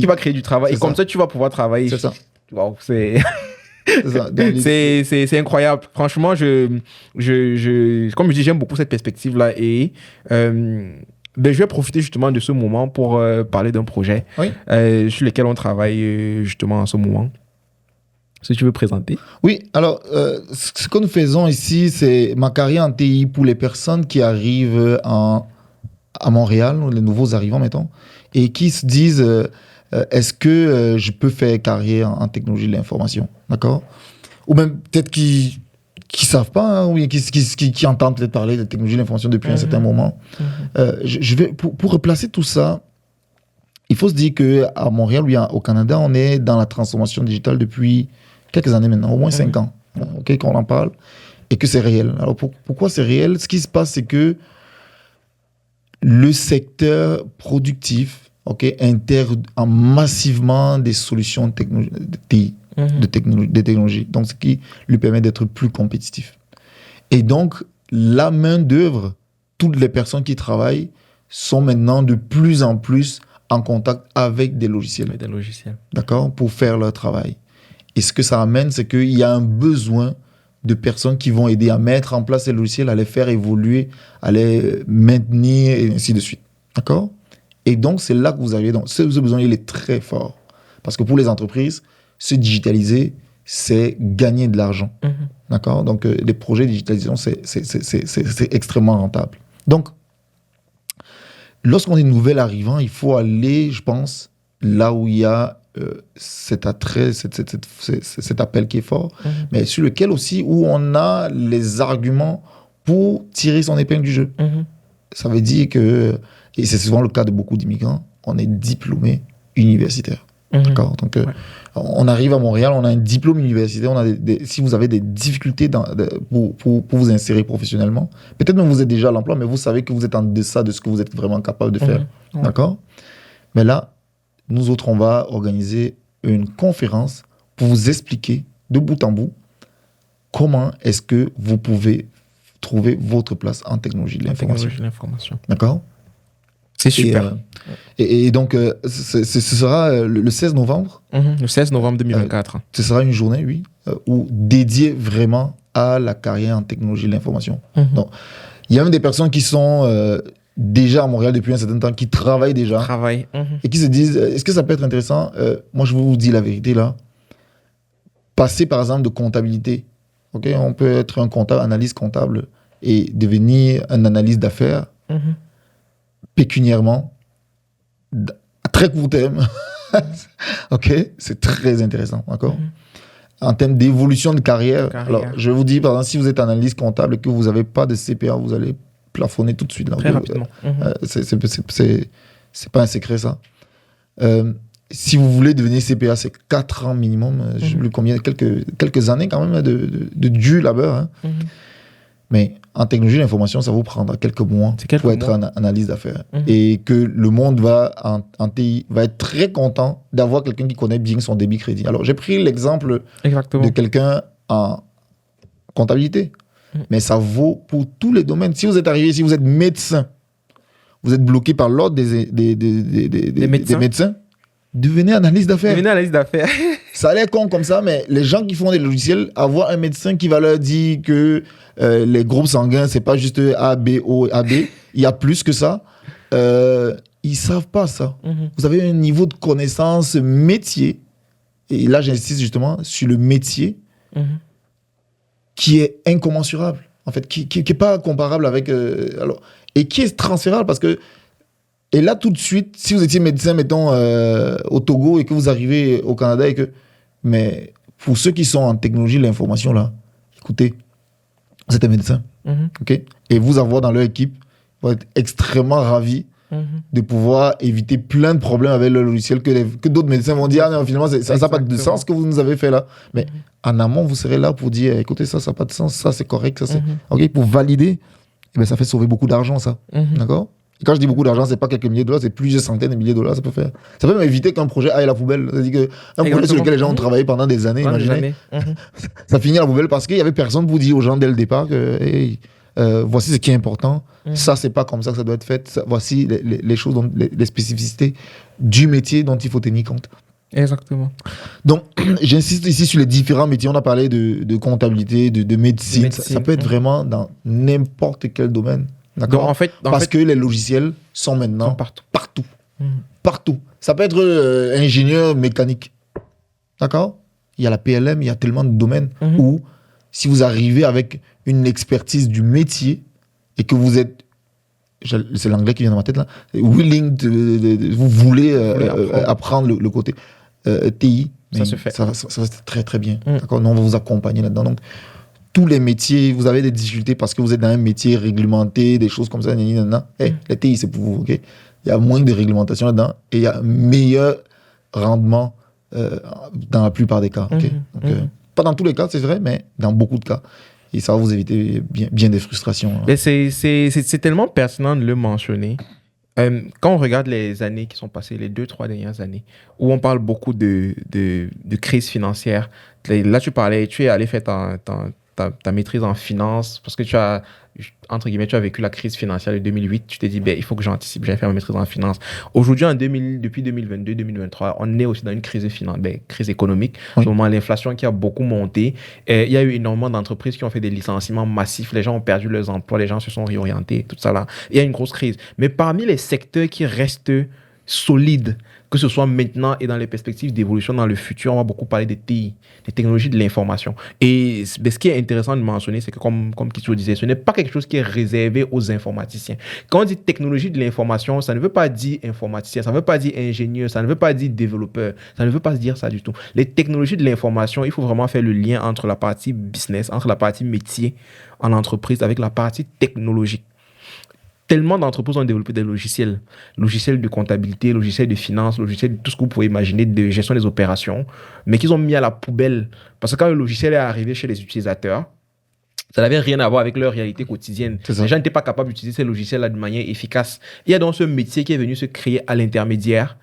va créer du travail. Et comme ça, tu vas pouvoir travailler. C'est ça. Wow, c'est... C'est incroyable. Franchement, comme je dis, j'aime beaucoup cette perspective-là. Et je vais profiter justement de ce moment pour parler d'un projet sur lequel on travaille justement en ce moment. Si tu veux présenter. Oui, alors, ce que nous faisons ici, c'est ma carrière en TI pour les personnes qui arrivent à Montréal, les nouveaux arrivants, mettons, et qui se disent est-ce que je peux faire carrière en technologie de l'information, d'accord? Ou même peut-être qui ne savent pas, hein, ou qui entendent peut-être parler de technologie de l'information depuis un certain moment. Je vais, pour replacer tout ça, il faut se dire qu'à Montréal, ou au Canada, on est dans la transformation digitale depuis quelques années maintenant, au moins 5 ans, qu'on en parle, et que c'est réel. Alors pourquoi c'est réel? Ce qui se passe, c'est que le secteur productif intègre massivement des solutions de technologie, donc ce qui lui permet d'être plus compétitif. Et donc, la main-d'œuvre, toutes les personnes qui travaillent sont maintenant de plus en plus en contact avec des logiciels. D'accord? Pour faire leur travail. Et ce que ça amène, c'est qu'il y a un besoin de personnes qui vont aider à mettre en place ces logiciels, à les faire évoluer, à les maintenir, et ainsi de suite. D'accord? Et donc, c'est là que vous arrivez. Ce besoin, il est très fort. Parce que pour les entreprises, se digitaliser, c'est gagner de l'argent. D'accord? Donc, les projets de digitalisation, c'est extrêmement rentable. Donc, lorsqu'on est nouvel arrivant, il faut aller, je pense, là où il y a cet attrait, cet appel qui est fort, mais sur lequel aussi où on a les arguments pour tirer son épingle du jeu. Ça veut dire que, et c'est souvent le cas de beaucoup d'immigrants, on est diplômé universitaire. D'accord? Donc, on arrive à Montréal, on a un diplôme universitaire, si vous avez des difficultés pour vous insérer professionnellement, peut-être même vous êtes déjà à l'emploi, mais vous savez que vous êtes en deçà de ce que vous êtes vraiment capable de faire. D'accord? Mais là, nous autres, on va organiser une conférence pour vous expliquer de bout en bout comment est-ce que vous pouvez trouver votre place en technologie de l'information. D'accord? C'est super. Et donc, ce sera le 16 novembre. Le 16 novembre 2024. Ce sera une journée, oui, dédiée vraiment à la carrière en technologie de l'information. Donc, il y a même des personnes qui sont déjà à Montréal depuis un certain temps, qui travaillent déjà. Et qui se disent, est-ce que ça peut être intéressant? Moi, je vous dis la vérité là. Passer, par exemple, de comptabilité. On peut être un comptable, analyste comptable, et devenir un analyste d'affaires. Pécuniairement, à très court terme, c'est très intéressant, d'accord? En termes d'évolution de carrière, alors je vous dis, par exemple, si vous êtes analyste comptable et que vous n'avez pas de CPA, vous allez plafonner tout de suite. Là, très rapidement. C'est pas un secret, ça. Si vous voulez devenir CPA, c'est 4 ans minimum, je sais plus combien, quelques années quand même de dur labeur. Hein. Mais en technologie de l'information, ça vous prendra quelques mois pour être un analyste d'affaires. Et que le monde en TI va être très content d'avoir quelqu'un qui connaît bien son débit crédit. Alors, j'ai pris l'exemple de quelqu'un en comptabilité. Mais ça vaut pour tous les domaines. Si vous êtes arrivé, si vous êtes médecin, vous êtes bloqué par l'ordre des médecins, devenez analyste d'affaires. Ça a l'air con comme ça, mais les gens qui font des logiciels, avoir un médecin qui va leur dire que les groupes sanguins, c'est pas juste A, B, O, AB, il y a plus que ça. Ils savent pas ça. Vous avez un niveau de connaissance métier, et là j'insiste justement sur le métier, qui est incommensurable, en fait, qui est pas comparable avec... et qui est transférable, parce que... Et là, tout de suite, si vous étiez médecin, mettons, au Togo, et que vous arrivez au Canada, mais pour ceux qui sont en technologie de l'information, là, écoutez, vous êtes un médecin, et vous avoir dans leur équipe, vous êtes extrêmement ravis de pouvoir éviter plein de problèmes avec le logiciel que d'autres médecins vont dire, ah non, finalement, ça n'a pas de sens ce que vous nous avez fait là. Mais en amont, vous serez là pour dire, écoutez, ça n'a pas de sens, ça c'est correct, ça c'est... pour valider, ça fait sauver beaucoup d'argent, ça. D'accord? Et quand je dis beaucoup d'argent, c'est pas quelques milliers de dollars, c'est plusieurs centaines de milliers de dollars, ça peut même éviter qu'un projet aille à la poubelle. C'est-à-dire qu'un projet sur lequel les gens ont travaillé pendant des années, imaginez, ça finit à la poubelle parce qu'il y avait personne pour dire aux gens dès le départ que voici ce qui est important, ça c'est pas comme ça que ça doit être fait, voici les choses, les spécificités du métier dont il faut tenir compte. Exactement. Donc, j'insiste ici sur les différents métiers. On a parlé de comptabilité, de médecine. Ça peut être vraiment dans n'importe quel domaine. D'accord. Donc, Parce que les logiciels sont maintenant partout. Mmh. Partout. Ça peut être ingénieur mécanique. D'accord. Il y a la PLM, il y a tellement de domaines où, si vous arrivez avec une expertise du métier et que vous êtes, c'est l'anglais qui vient dans ma tête là, willing, vous voulez apprendre le côté TI, ça se fait. Ça c'est très très bien. D'accord. Nous, on va vous accompagner là-dedans. Donc, tous les métiers, vous avez des difficultés parce que vous êtes dans un métier réglementé, des choses comme ça. Les TI, c'est pour vous. Ok. Il y a moins de réglementation là-dedans et il y a meilleur rendement dans la plupart des cas. Okay. Donc, pas dans tous les cas, c'est vrai, mais dans beaucoup de cas. Et ça va vous éviter bien des frustrations. Mais c'est tellement pertinent de le mentionner. Quand on regarde les années qui sont passées, les 2-3 dernières années, où on parle beaucoup de crise financière, là tu es allé faire ta maîtrise en finance parce que tu as vécu la crise financière de 2008. Tu t'es dit, il faut que j'anticipe, j'allais faire ma maîtrise en finance. Aujourd'hui, depuis 2022-2023, on est aussi dans une crise économique. En ce moment, l'inflation qui a beaucoup monté. Il y a eu énormément d'entreprises qui ont fait des licenciements massifs. Les gens ont perdu leurs emplois, les gens se sont réorientés, tout ça là. Il y a une grosse crise. Mais parmi les secteurs qui restent solides, que ce soit maintenant et dans les perspectives d'évolution dans le futur, on va beaucoup parler des TI, des technologies de l'information. Et ce qui est intéressant de mentionner, c'est que comme Kicho disait, ce n'est pas quelque chose qui est réservé aux informaticiens. Quand on dit technologie de l'information, ça ne veut pas dire informaticien, ça ne veut pas dire ingénieur, ça ne veut pas dire développeur, ça ne veut pas dire ça du tout. Les technologies de l'information, il faut vraiment faire le lien entre la partie business, entre la partie métier en entreprise avec la partie technologique. Tellement d'entreprises ont développé des logiciels de comptabilité, logiciels de finance, logiciels de tout ce que vous pouvez imaginer, de gestion des opérations, mais qu'ils ont mis à la poubelle. Parce que quand le logiciel est arrivé chez les utilisateurs, ça n'avait rien à voir avec leur réalité quotidienne. Les gens n'étaient pas capables d'utiliser ces logiciels-là de manière efficace. Il y a donc ce métier qui est venu se créer à l'intermédiaire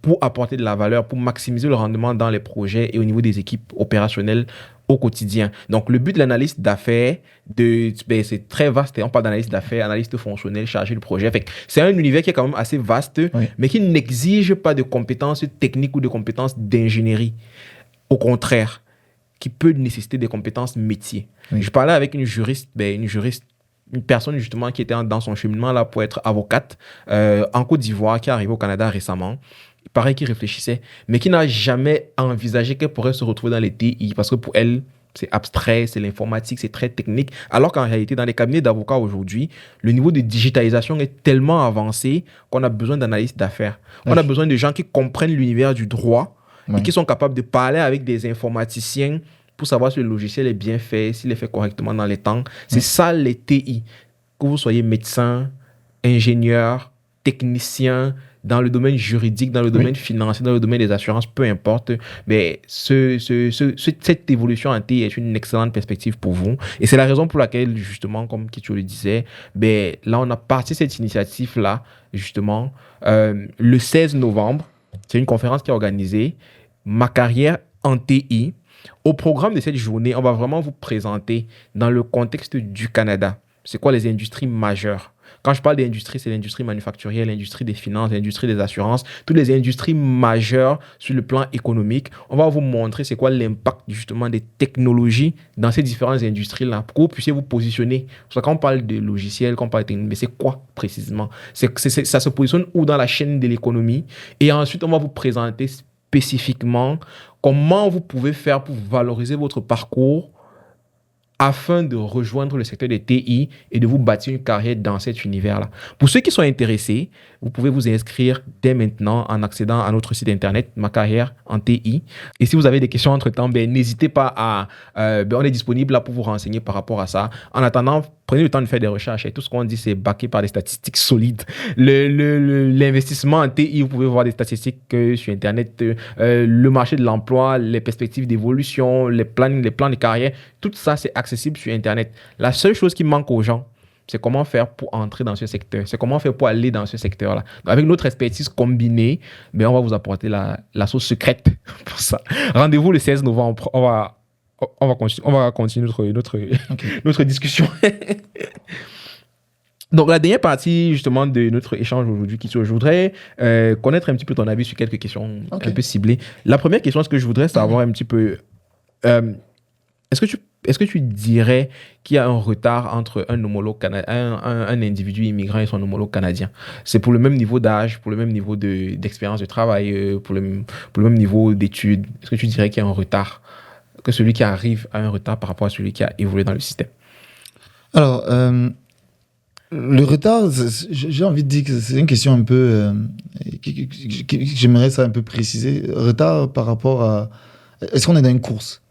pour apporter de la valeur, pour maximiser le rendement dans les projets et au niveau des équipes opérationnelles au quotidien. Donc, le but de l'analyste d'affaires, c'est très vaste. On parle d'analyste d'affaires, analyste fonctionnel, chargé de projet. C'est un univers qui est quand même assez vaste, mais qui n'exige pas de compétences techniques ou de compétences d'ingénierie. Au contraire, qui peut nécessiter des compétences métiers. Je parlais avec une juriste, une personne justement qui était dans son cheminement là pour être avocate en Côte d'Ivoire, qui est arrivée au Canada récemment. Pareil, qui réfléchissait, mais qui n'a jamais envisagé qu'elle pourrait se retrouver dans les TI, parce que pour elle, c'est abstrait, c'est l'informatique, c'est très technique. Alors qu'en réalité, dans les cabinets d'avocats aujourd'hui, le niveau de digitalisation est tellement avancé qu'on a besoin d'analystes d'affaires. On a besoin de gens qui comprennent l'univers du droit et qui sont capables de parler avec des informaticiens pour savoir si le logiciel est bien fait, s'il est fait correctement dans les temps. C'est ça les TI. Que vous soyez médecin, ingénieur, technicien, dans le domaine juridique, dans le domaine financier, dans le domaine des assurances, peu importe, mais cette évolution en TI est une excellente perspective pour vous. Et c'est la raison pour laquelle, justement, comme Kicho le disait, là, on a parti cette initiative-là, justement, le 16 novembre. C'est une conférence qui est organisée, Ma carrière en TI. Au programme de cette journée, on va vraiment vous présenter, dans le contexte du Canada, c'est quoi les industries majeures. Quand je parle d'industrie, c'est l'industrie manufacturière, l'industrie des finances, l'industrie des assurances, toutes les industries majeures sur le plan économique. On va vous montrer c'est quoi l'impact justement des technologies dans ces différentes industries-là pour que vous puissiez vous positionner. Parce que quand on parle de logiciels, quand on parle de technologie, mais c'est quoi précisément? Ça se positionne où dans la chaîne de l'économie? Et ensuite, on va vous présenter spécifiquement comment vous pouvez faire pour valoriser votre parcours afin de rejoindre le secteur des TI et de vous bâtir une carrière dans cet univers-là. Pour ceux qui sont intéressés, vous pouvez vous inscrire dès maintenant en accédant à notre site internet, Ma carrière en TI. Et si vous avez des questions entre-temps, n'hésitez pas à... on est disponible là pour vous renseigner par rapport à ça. En attendant, prenez le temps de faire des recherches. Et tout ce qu'on dit, c'est backé par des statistiques solides. L'investissement en TI, vous pouvez voir des statistiques sur Internet, le marché de l'emploi, les perspectives d'évolution, les plans de carrière. Tout ça, c'est accessible sur Internet. La seule chose qui manque aux gens, c'est comment faire pour entrer dans ce secteur. C'est comment faire pour aller dans ce secteur-là. Donc, avec notre expertise combinée, on va vous apporter la sauce secrète pour ça. Rendez-vous le 16 novembre. On va continuer notre discussion. Donc, la dernière partie, justement, de notre échange aujourd'hui, je voudrais connaître un petit peu ton avis sur quelques questions un peu ciblées. La première question, ce que je voudrais savoir un petit peu, est-ce que tu dirais qu'il y a un retard entre un homologue un individu immigrant et son homologue canadien? C'est pour le même niveau d'âge, pour le même niveau d'expérience de travail, pour le même niveau d'études. Est-ce que tu dirais qu'il y a un retard, que celui qui arrive a un retard par rapport à celui qui a évolué dans le système? Alors, le retard, j'ai envie de dire que c'est une question un peu... j'aimerais ça un peu préciser. Retard par rapport à... Est-ce qu'on est dans une course?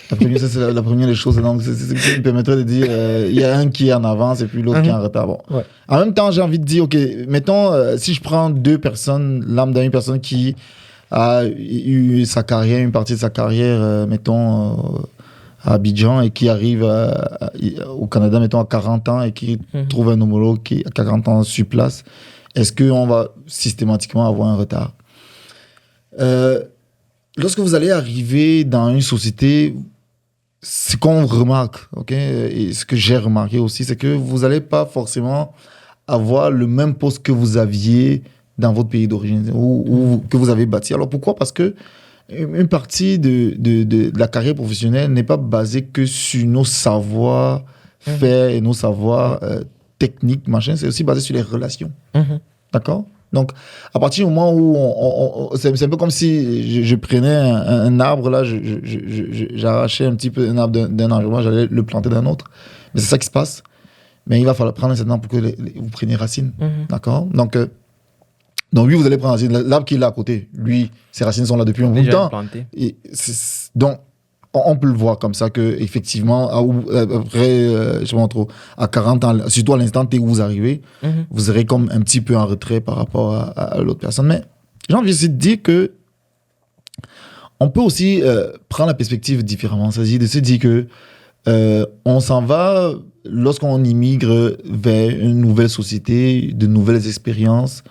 Ça, c'est la première des choses. Donc, c'est ce qui me permettrait de dire il y a un qui est en avance et puis l'autre qui est en retard. Bon. Ouais. En même temps, j'ai envie de dire, OK, mettons, si je prends deux personnes, l'âme d'une personne qui a eu sa carrière, une partie de sa carrière, mettons... à Abidjan et qui arrive au Canada, mettons, à 40 ans et qui trouve un homologue qui a 40 ans sur place, est-ce qu'on va systématiquement avoir un retard? Lorsque vous allez arriver dans une société, ce qu'on remarque, ok, et ce que j'ai remarqué aussi, c'est que vous n'allez pas forcément avoir le même poste que vous aviez dans votre pays d'origine ou que vous avez bâti. Alors pourquoi? Parce que une partie de la carrière professionnelle n'est pas basée que sur nos savoir-faire et nos savoirs techniques, machin. C'est aussi basé sur les relations. D'accord? Donc, à partir du moment où c'est un peu comme si je prenais un arbre, là, j'arrachais un petit peu un arbre d'un arbre, j'allais le planter d'un autre. Mais c'est ça qui se passe. Mais il va falloir prendre un certain temps pour que vous preniez racine. D'accord? Donc, lui, vous allez prendre racine. L'arbre qui est là à côté, lui, ses racines sont là depuis un bout de temps. Donc, on peut le voir comme ça, qu'effectivement, après, je montre trop, à 40 ans, surtout à l'instant T où vous arrivez, vous serez comme un petit peu en retrait par rapport à l'autre personne. Mais j'ai envie de dire que on peut aussi prendre la perspective différemment. C'est-à-dire de se dire que on s'en va, lorsqu'on immigre vers une nouvelle société, de nouvelles expériences,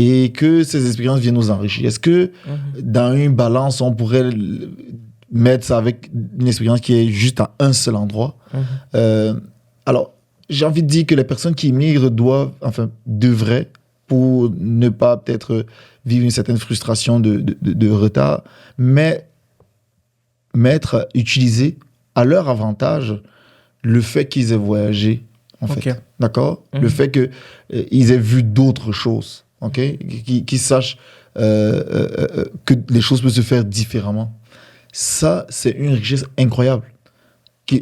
et que ces expériences viennent nous enrichir. Est-ce que dans une balance, on pourrait mettre ça avec une expérience qui est juste à un seul endroit? Alors, j'ai envie de dire que les personnes qui immigrent devraient, pour ne pas peut-être vivre une certaine frustration de retard, mais utiliser à leur avantage le fait qu'ils aient voyagé, en fait. D'accord? Le fait qu'ils aient vu d'autres choses. Qu'ils sachent que les choses peuvent se faire différemment. Ça, c'est une richesse incroyable. Que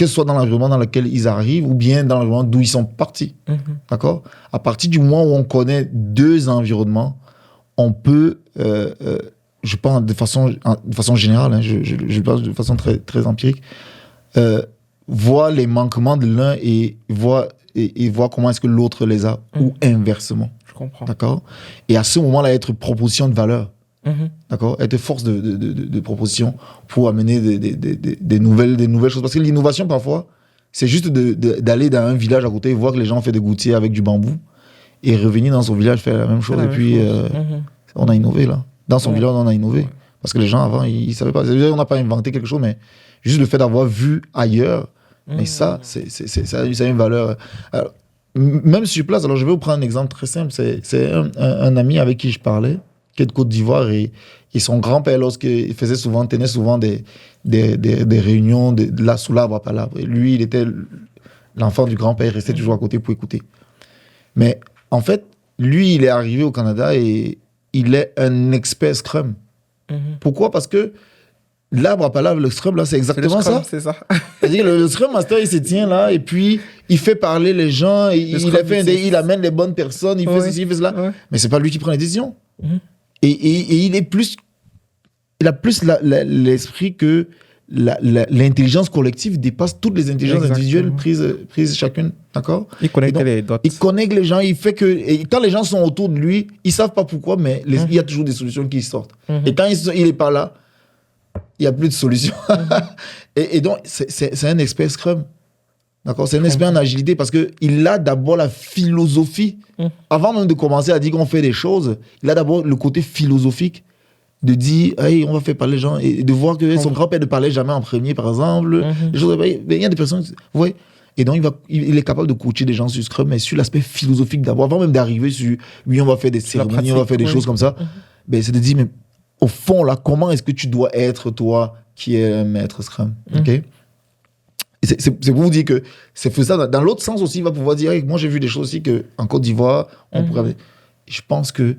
ce soit dans l'environnement dans lequel ils arrivent ou bien dans l'environnement d'où ils sont partis. D'accord? À partir du moment où on connaît deux environnements, on peut, je pense de façon générale, je parle de façon très, très empirique, voir les manquements de l'un et voir comment est-ce que l'autre les a, ou inversement. Je comprends. D'accord? Et à ce moment-là, être proposition de valeur. D'accord? Être force de proposition pour amener des nouvelles choses. Parce que l'innovation, parfois, c'est juste d'aller dans un village à côté et voir que les gens ont fait des gouttières avec du bambou et revenir dans son village faire la même chose. Et puis, on a innové, là. Dans son village, on a innové. Parce que les gens, avant, ils ne savaient pas. On n'a pas inventé quelque chose, mais juste le fait d'avoir vu ailleurs, mais ça, ça a une valeur. Alors, même sur place, alors je vais vous prendre un exemple très simple. C'est un ami avec qui je parlais, qui est de Côte d'Ivoire, et son grand-père, lorsqu'il tenait souvent des réunions là sous l'arbre à palabres. Et lui, il était l'enfant du grand-père, il restait toujours à côté pour écouter. Mais en fait, lui, il est arrivé au Canada et il est un expert Scrum. Pourquoi? Parce que l'arbre à palabres, le Scrum, là, c'est exactement ça. C'est ça. C'est-à-dire le Scrum Master, il se tient là et puis il fait parler les gens, il amène les bonnes personnes, il fait ceci, il fait cela. Mais c'est pas lui qui prend les décisions. Et il a plus l'esprit que l'intelligence collective dépasse toutes les intelligences individuelles prises chacune. D'accord? Il connecte les dots. Il connecte les gens, il fait que... Et quand les gens sont autour de lui, ils savent pas pourquoi, mais il y a toujours des solutions qui sortent. Et quand il est pas là, il n'y a plus de solution. Et donc, c'est un expert Scrum. D'accord? C'est un expert en agilité parce qu'il a d'abord la philosophie. Avant même de commencer à dire qu'on fait des choses, il a d'abord le côté philosophique de dire, hey, on va faire parler les gens, et de voir que son grand-père ne parlait jamais en premier, par exemple. Il y a des personnes, vous voyez. Et donc, il est capable de coacher des gens sur Scrum, mais sur l'aspect philosophique d'abord, avant même d'arriver sur, oui, on va faire des cérémonies, on va faire des choses comme ça. Ben, c'est de dire, mais au fond, là, comment est-ce que tu dois être, toi, qui est un maître Scrum? OK? C'est pour vous dire que c'est faisable. Dans l'autre sens aussi, il va pouvoir dire, hey, moi j'ai vu des choses aussi qu'en Côte d'Ivoire, on pourrait... Je pense que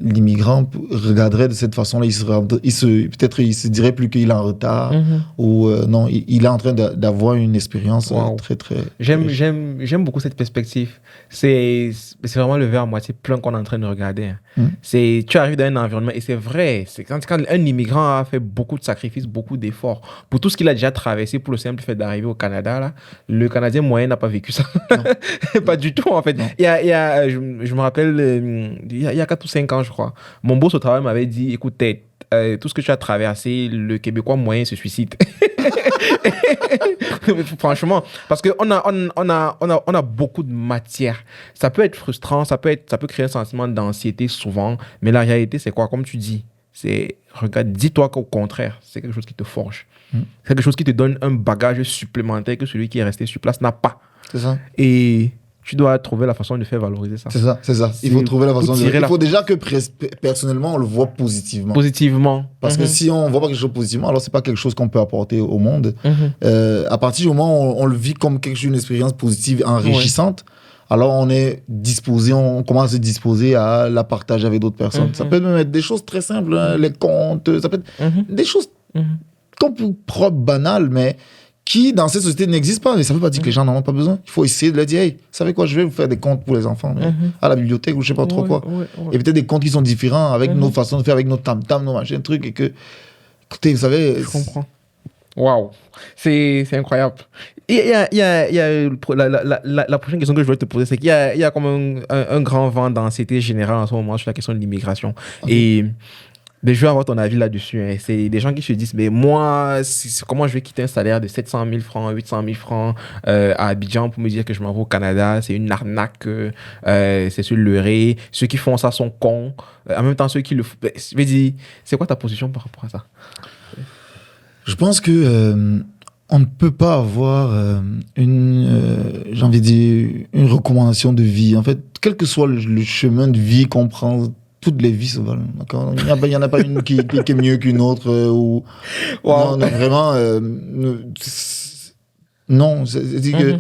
l'immigrant regarderait de cette façon-là, peut-être il se dirait plus qu'il est en retard, ou non, il est en train d'avoir une expérience très, très... J'aime beaucoup cette perspective. C'est vraiment le verre à moitié plein qu'on est en train de regarder. Tu arrives dans un environnement, et c'est vrai, quand un immigrant a fait beaucoup de sacrifices, beaucoup d'efforts, pour tout ce qu'il a déjà traversé, pour le simple fait d'arriver au Canada, là, le Canadien moyen n'a pas vécu ça. Pas du tout, en fait. Je me rappelle, il y a 4 ou 5 ans, je crois, mon boss au travail m'avait dit, écoute, tout ce que tu as traversé, le Québécois moyen se suicide. Franchement, parce qu'on a beaucoup de matière. Ça peut être frustrant, ça peut créer un sentiment d'anxiété souvent, mais la réalité, c'est quoi? Comme tu dis, regarde, dis-toi qu'au contraire, c'est quelque chose qui te forge. C'est quelque chose qui te donne un bagage supplémentaire que celui qui est resté sur place n'a pas. C'est ça. Et tu dois trouver la façon de faire valoriser ça. C'est ça. Il faut trouver la façon de... Il faut déjà que personnellement, on le voit positivement. Parce que si on ne voit pas quelque chose positivement, alors ce n'est pas quelque chose qu'on peut apporter au monde. À partir du moment où on le vit comme une expérience positive, enrichissante, alors on est disposé, on commence à se disposer à la partager avec d'autres personnes. Ça peut même être des choses très simples, hein, les comptes, ça peut être des choses propres, banales, mais qui, dans cette société, n'existent pas. Mais ça ne veut pas dire que les gens n'en ont pas besoin. Il faut essayer de leur dire, hey, vous savez quoi, je vais vous faire des comptes pour les enfants, à la bibliothèque ou je ne sais pas trop quoi. Et peut-être des comptes qui sont différents avec nos façons de faire, avec nos tam-tams, nos machins, trucs, et que, écoutez, vous savez... Je comprends. Waouh, c'est incroyable. Il y a la prochaine question que je voulais te poser, c'est qu'il y a comme un grand vent d'anxiété générale en ce moment sur la question de l'immigration. Et je veux avoir ton avis là-dessus. Hein. C'est des gens qui se disent, mais moi, comment je vais quitter un salaire de 700 000 francs, 800 000 francs à Abidjan pour me dire que je m'en vais au Canada? C'est une arnaque, c'est se leurrer. Ceux qui font ça sont cons. En même temps, ceux qui le font... Je veux dire, c'est quoi ta position par rapport à ça? Je pense que on ne peut pas avoir j'ai envie de dire, une recommandation de vie. En fait, quel que soit le chemin de vie qu'on prend, toutes les vies se valent. D'accord? Il n'y en a pas une qui est mieux qu'une autre. Non, vraiment. Non, c'est-à-dire que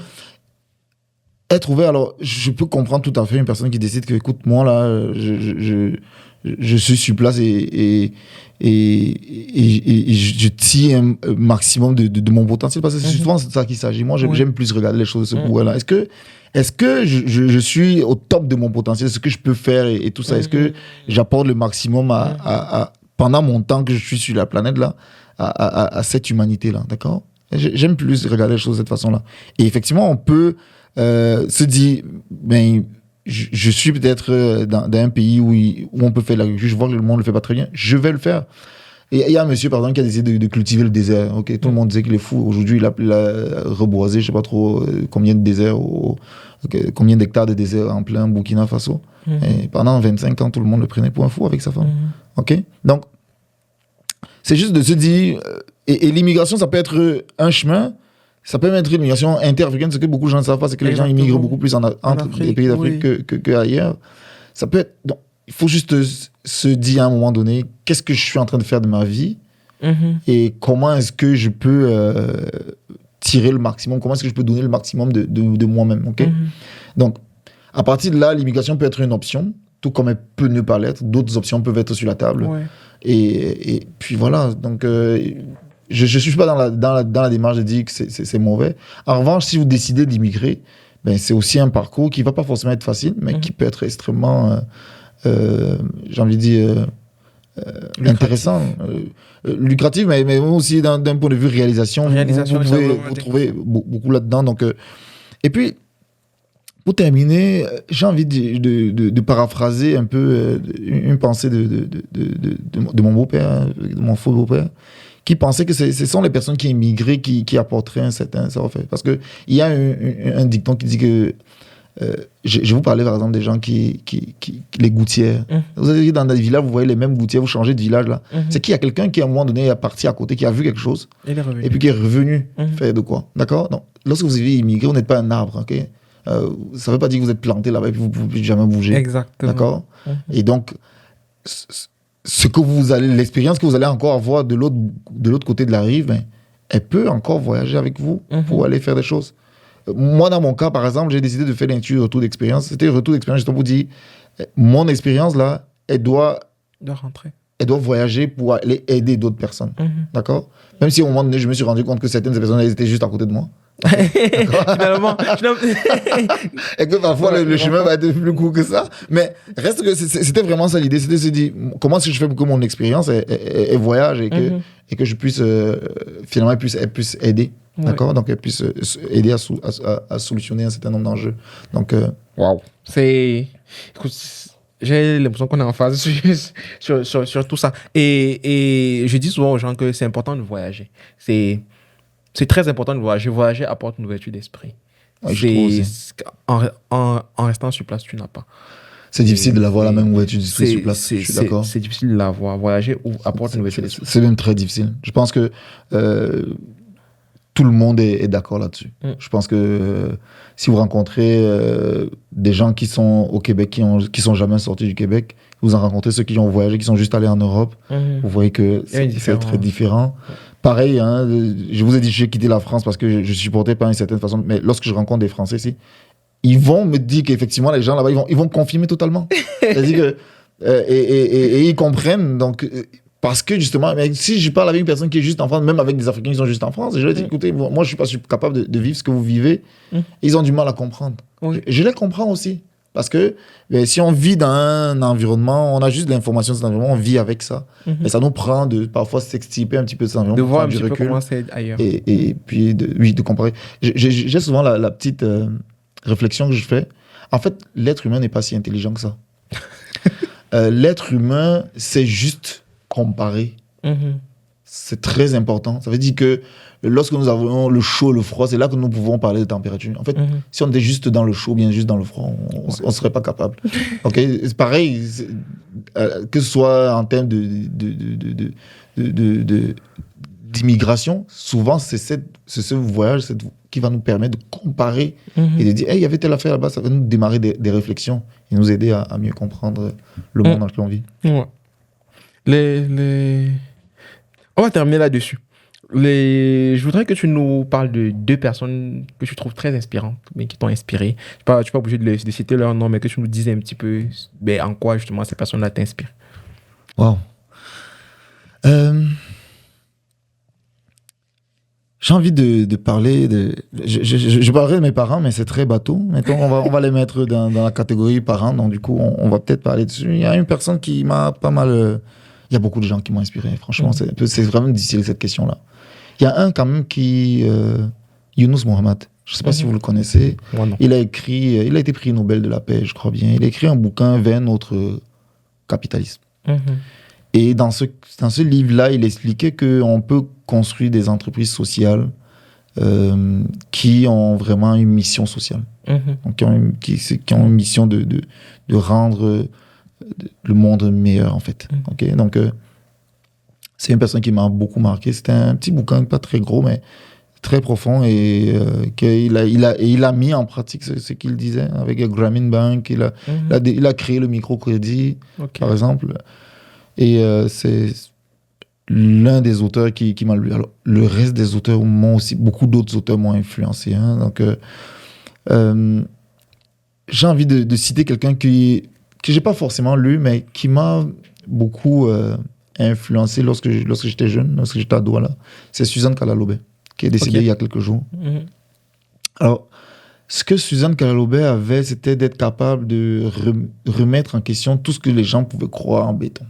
être ouvert, alors je peux comprendre tout à fait une personne qui décide que, écoute, moi là, je suis sur place et je tire un maximum de mon potentiel, parce que c'est souvent de ça qu'il s'agit. Moi, j'aime plus regarder les choses de ce point-là. Est-ce que je suis au top de mon potentiel, ce que je peux faire et tout ça? Est-ce que j'apporte le maximum pendant mon temps que je suis sur la planète là, à cette humanité-là, d'accord? J'aime plus regarder les choses de cette façon-là. Et effectivement, on peut se dire, ben, je suis peut-être dans un pays où on peut faire l'agriculture, je vois que le monde ne le fait pas très bien, je vais le faire. Et il y a un monsieur, par exemple, qui a décidé de cultiver le désert. Okay? Tout le monde disait qu'il est fou. Aujourd'hui, il a reboisé, je ne sais pas trop combien de déserts, combien d'hectares de désert en plein Burkina Faso. Et pendant 25 ans, tout le monde le prenait pour un fou avec sa femme. Okay? Donc, c'est juste de se dire... Et l'immigration, ça peut être un chemin. Ça peut même être l'immigration inter-africaine. Ce que beaucoup de gens ne savent pas, c'est que les gens immigrent beaucoup plus entre les pays d'Afrique qu'ailleurs. Ça peut être... Donc, il faut juste se dire à un moment donné, qu'est-ce que je suis en train de faire de ma vie et comment est-ce que je peux tirer le maximum, comment est-ce que je peux donner le maximum de moi-même. Okay? Donc, à partir de là, l'immigration peut être une option, tout comme elle peut ne pas l'être. D'autres options peuvent être sur la table. Et puis voilà. Donc, je ne suis pas dans la démarche de dire que c'est mauvais. En revanche, si vous décidez d'immigrer, ben, c'est aussi un parcours qui ne va pas forcément être facile, mais qui peut être extrêmement... j'ai envie de dire intéressant, lucratif, mais aussi d'un point de vue réalisation, vous trouvez beaucoup là-dedans. Donc, et puis, pour terminer, j'ai envie de paraphraser un peu une pensée de mon beau-père, de mon faux beau-père, qui pensait que ce sont les personnes qui immigraient qui apporteraient un certain savoir-faire. Parce qu'il y a un dicton qui dit que je vous parlais par exemple des gens qui les gouttières. Vous allez dans des villages, vous voyez les mêmes gouttières, vous changez de village là. C'est qu'il y a quelqu'un qui à un moment donné est parti à côté, qui a vu quelque chose, et puis qui est revenu faire de quoi. D'accord? Donc, lorsque vous avez immigré, vous n'êtes pas un arbre. Okay? Ça ne veut pas dire que vous êtes planté là-bas et que vous ne pouvez jamais bouger. Exactement. D'accord? Et donc, l'expérience que vous allez encore avoir de l'autre côté de la rive, ben, elle peut encore voyager avec vous pour aller faire des choses. Moi, dans mon cas, par exemple, j'ai décidé de faire l'intuit retour d'expérience. C'était retour d'expérience, je vous dis, mon expérience, là, elle doit rentrer. Elle doit voyager pour aller aider d'autres personnes. D'accord? Même si, au moment donné, je me suis rendu compte que certaines personnes, elles étaient juste à côté de moi. Finalement. Et que parfois, le chemin va être plus court que ça. Mais reste que c'était vraiment ça l'idée. C'était de se dire, comment est-ce que je fais pour que mon expérience, elle voyage et que je puisse, finalement, elle puisse aider. D'accord? Donc, elle puisse aider à solutionner un certain nombre d'enjeux. Donc, waouh. Écoute, j'ai l'impression qu'on est en phase sur tout ça. Et je dis souvent aux gens que c'est important de voyager. C'est très important de voyager. Voyager apporte une ouverture d'esprit. Ouais, en restant sur place, tu n'as pas. C'est difficile de l'avoir la même ouverture d'esprit sur place. Je suis d'accord. C'est difficile de l'avoir. Voyager apporte une ouverture d'esprit. C'est même très difficile. Je pense que tout le monde est d'accord là-dessus. Je pense que si vous rencontrez des gens qui sont au Québec, qui sont jamais sortis du Québec, vous en rencontrez ceux qui ont voyagé, qui sont juste allés en Europe, vous voyez que c'est très différent. Pareil, hein, je vous ai dit que j'ai quitté la France parce que je supportais pas une certaine façon, mais lorsque je rencontre des Français ici, ils vont me dire qu'effectivement, les gens là-bas, ils vont confirmer totalement. C'est-à-dire que, et ils comprennent, donc... Parce que justement, si je parle avec une personne qui est juste en France, même avec des Africains qui sont juste en France, je leur dis, écoutez, moi je ne suis pas capable de vivre ce que vous vivez. Ils ont du mal à comprendre. Je les comprends aussi. Parce que si on vit dans un environnement, on a juste de l'information de cet environnement, on vit avec ça. Et ça nous prend de parfois s'extirper un petit peu de cet environnement. De voir un petit peu comment c'est ailleurs. Et puis, de comparer. J'ai souvent la petite réflexion que je fais. En fait, l'être humain n'est pas si intelligent que ça. L'être humain, c'est juste... comparer. C'est très important. Ça veut dire que lorsque nous avons le chaud, le froid, c'est là que nous pouvons parler de température. En fait, si on était juste dans le chaud, bien juste dans le froid, on ne serait pas capable. Okay? C'est pareil, que ce soit en termes d'immigration, souvent c'est ce voyage qui va nous permettre de comparer et de dire, hey, il y avait telle affaire là-bas, ça va nous démarrer des réflexions et nous aider à mieux comprendre le monde dans lequel on vit. Ouais. On va terminer là-dessus. Je voudrais que tu nous parles de 2 personnes que tu trouves très inspirantes, mais qui t'ont inspiré. Tu n'es pas obligé de citer leur nom, mais que tu nous dises un petit peu en quoi justement ces personnes-là t'inspirent. Wow. J'ai envie de parler de... Je parlerai de mes parents, mais c'est très bateau. Mettons, on va les mettre dans la catégorie parents, donc du coup, on va peut-être parler dessus. Il y a une personne qui m'a pas mal... Il y a beaucoup de gens qui m'ont inspiré. Franchement, c'est vraiment difficile cette question-là. Il y a un quand même qui... Younous Mohamed. Je ne sais pas si vous le connaissez. Il a été prix Nobel de la paix, je crois bien. Il a écrit un bouquin vers notre capitalisme. Et dans ce livre-là, il expliquait qu'on peut construire des entreprises sociales qui ont vraiment une mission sociale. Donc, qui ont une mission de rendre le monde meilleur, en fait. Okay? Donc, c'est une personne qui m'a beaucoup marqué. C'était un petit bouquin, pas très gros, mais très profond. Et il a mis en pratique ce qu'il disait avec Grameen Bank. Il a créé le microcrédit, par exemple. Et c'est l'un des auteurs qui m'a lu. Alors, le reste des auteurs m'ont aussi... Beaucoup d'autres auteurs m'ont influencé. Hein. Donc, j'ai envie de citer quelqu'un que je n'ai pas forcément lu, mais qui m'a beaucoup influencé lorsque j'étais jeune, lorsque j'étais ado. Là. C'est Suzanne Kalalobé, qui est décédée il y a quelques jours. Alors, ce que Suzanne Kalalobé avait, c'était d'être capable de remettre en question tout ce que les gens pouvaient croire en béton.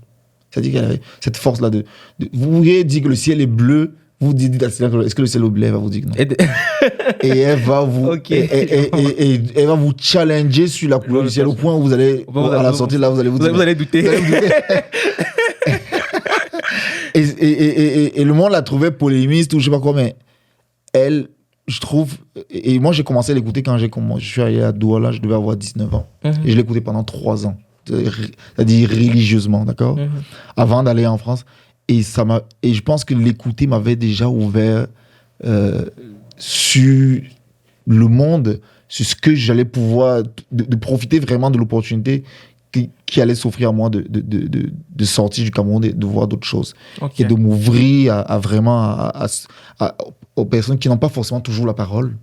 C'est-à-dire qu'elle avait cette force-là vous pourriez dire que le ciel est bleu, vous dites est-ce que le ciel est bleu? Elle va vous dire que non. Et elle va vous elle va vous challenger sur la couleur du ciel au point où vous allez à la sortie là vous allez vous allez douter. Et le monde la trouvait polémiste ou je sais pas quoi, mais elle je trouve... Et moi, j'ai commencé à l'écouter quand je suis allé à Douala, je devais avoir 19 ans. Et je l'écoutais pendant 3 ans. C'est-à-dire religieusement, d'accord? Avant d'aller en France. Et je pense que l'écouter m'avait déjà ouvert sur le monde, sur ce que j'allais pouvoir... de profiter vraiment de l'opportunité qui allait s'offrir à moi de sortir du Cameroun et de voir d'autres choses. Et de m'ouvrir à vraiment aux personnes qui n'ont pas forcément toujours la parole.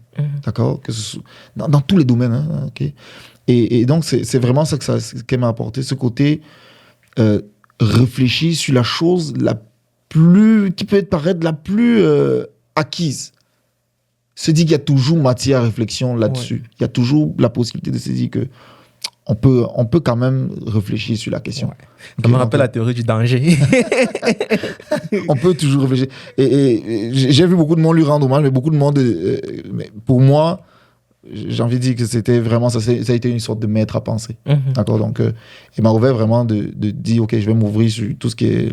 D'accord? Que ce soit dans tous les domaines. Hein, okay? Et donc, c'est vraiment ça qu'elle m'a apporté, ce côté réfléchir sur la chose qui peut paraître la plus acquise. Se dit qu'il y a toujours matière à réflexion là-dessus. Ouais. Il y a toujours la possibilité de se dire que on peut quand même réfléchir sur la question. Ouais. Ça me rappelle la théorie du danger. On peut toujours réfléchir. Et j'ai vu beaucoup de monde lui rendre hommage, mais beaucoup de monde... mais pour moi, j'ai envie de dire que c'était vraiment... Ça a été une sorte de maître à penser. D'accord? Donc, il m'a ouvert vraiment de dire, OK, je vais m'ouvrir sur tout ce qui est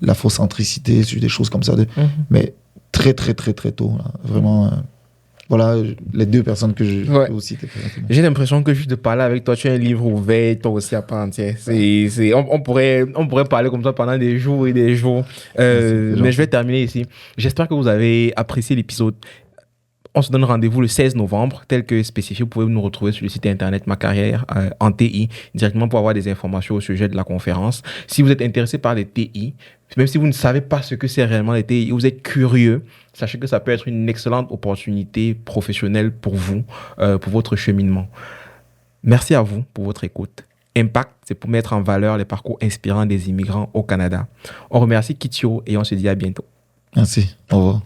l'afrocentricité, sur des choses comme ça. Mais très, très, très, très tôt. Là. Vraiment... Voilà les 2 personnes que j'ai aussi été présentées. J'ai l'impression que juste de parler avec toi, tu as un livre ouvert, toi aussi à part entière. On pourrait parler comme ça pendant des jours et des jours. Mais je vais terminer ici. J'espère que vous avez apprécié l'épisode. On se donne rendez-vous le 16 novembre, tel que spécifié. Vous pouvez nous retrouver sur le site internet Ma Carrière en TI, directement pour avoir des informations au sujet de la conférence. Si vous êtes intéressé par les TI, même si vous ne savez pas ce que c'est réellement les TI, vous êtes curieux, sachez que ça peut être une excellente opportunité professionnelle pour vous, pour votre cheminement. Merci à vous pour votre écoute. Impact, c'est pour mettre en valeur les parcours inspirants des immigrants au Canada. On remercie Kitio et on se dit à bientôt. Merci. Au revoir.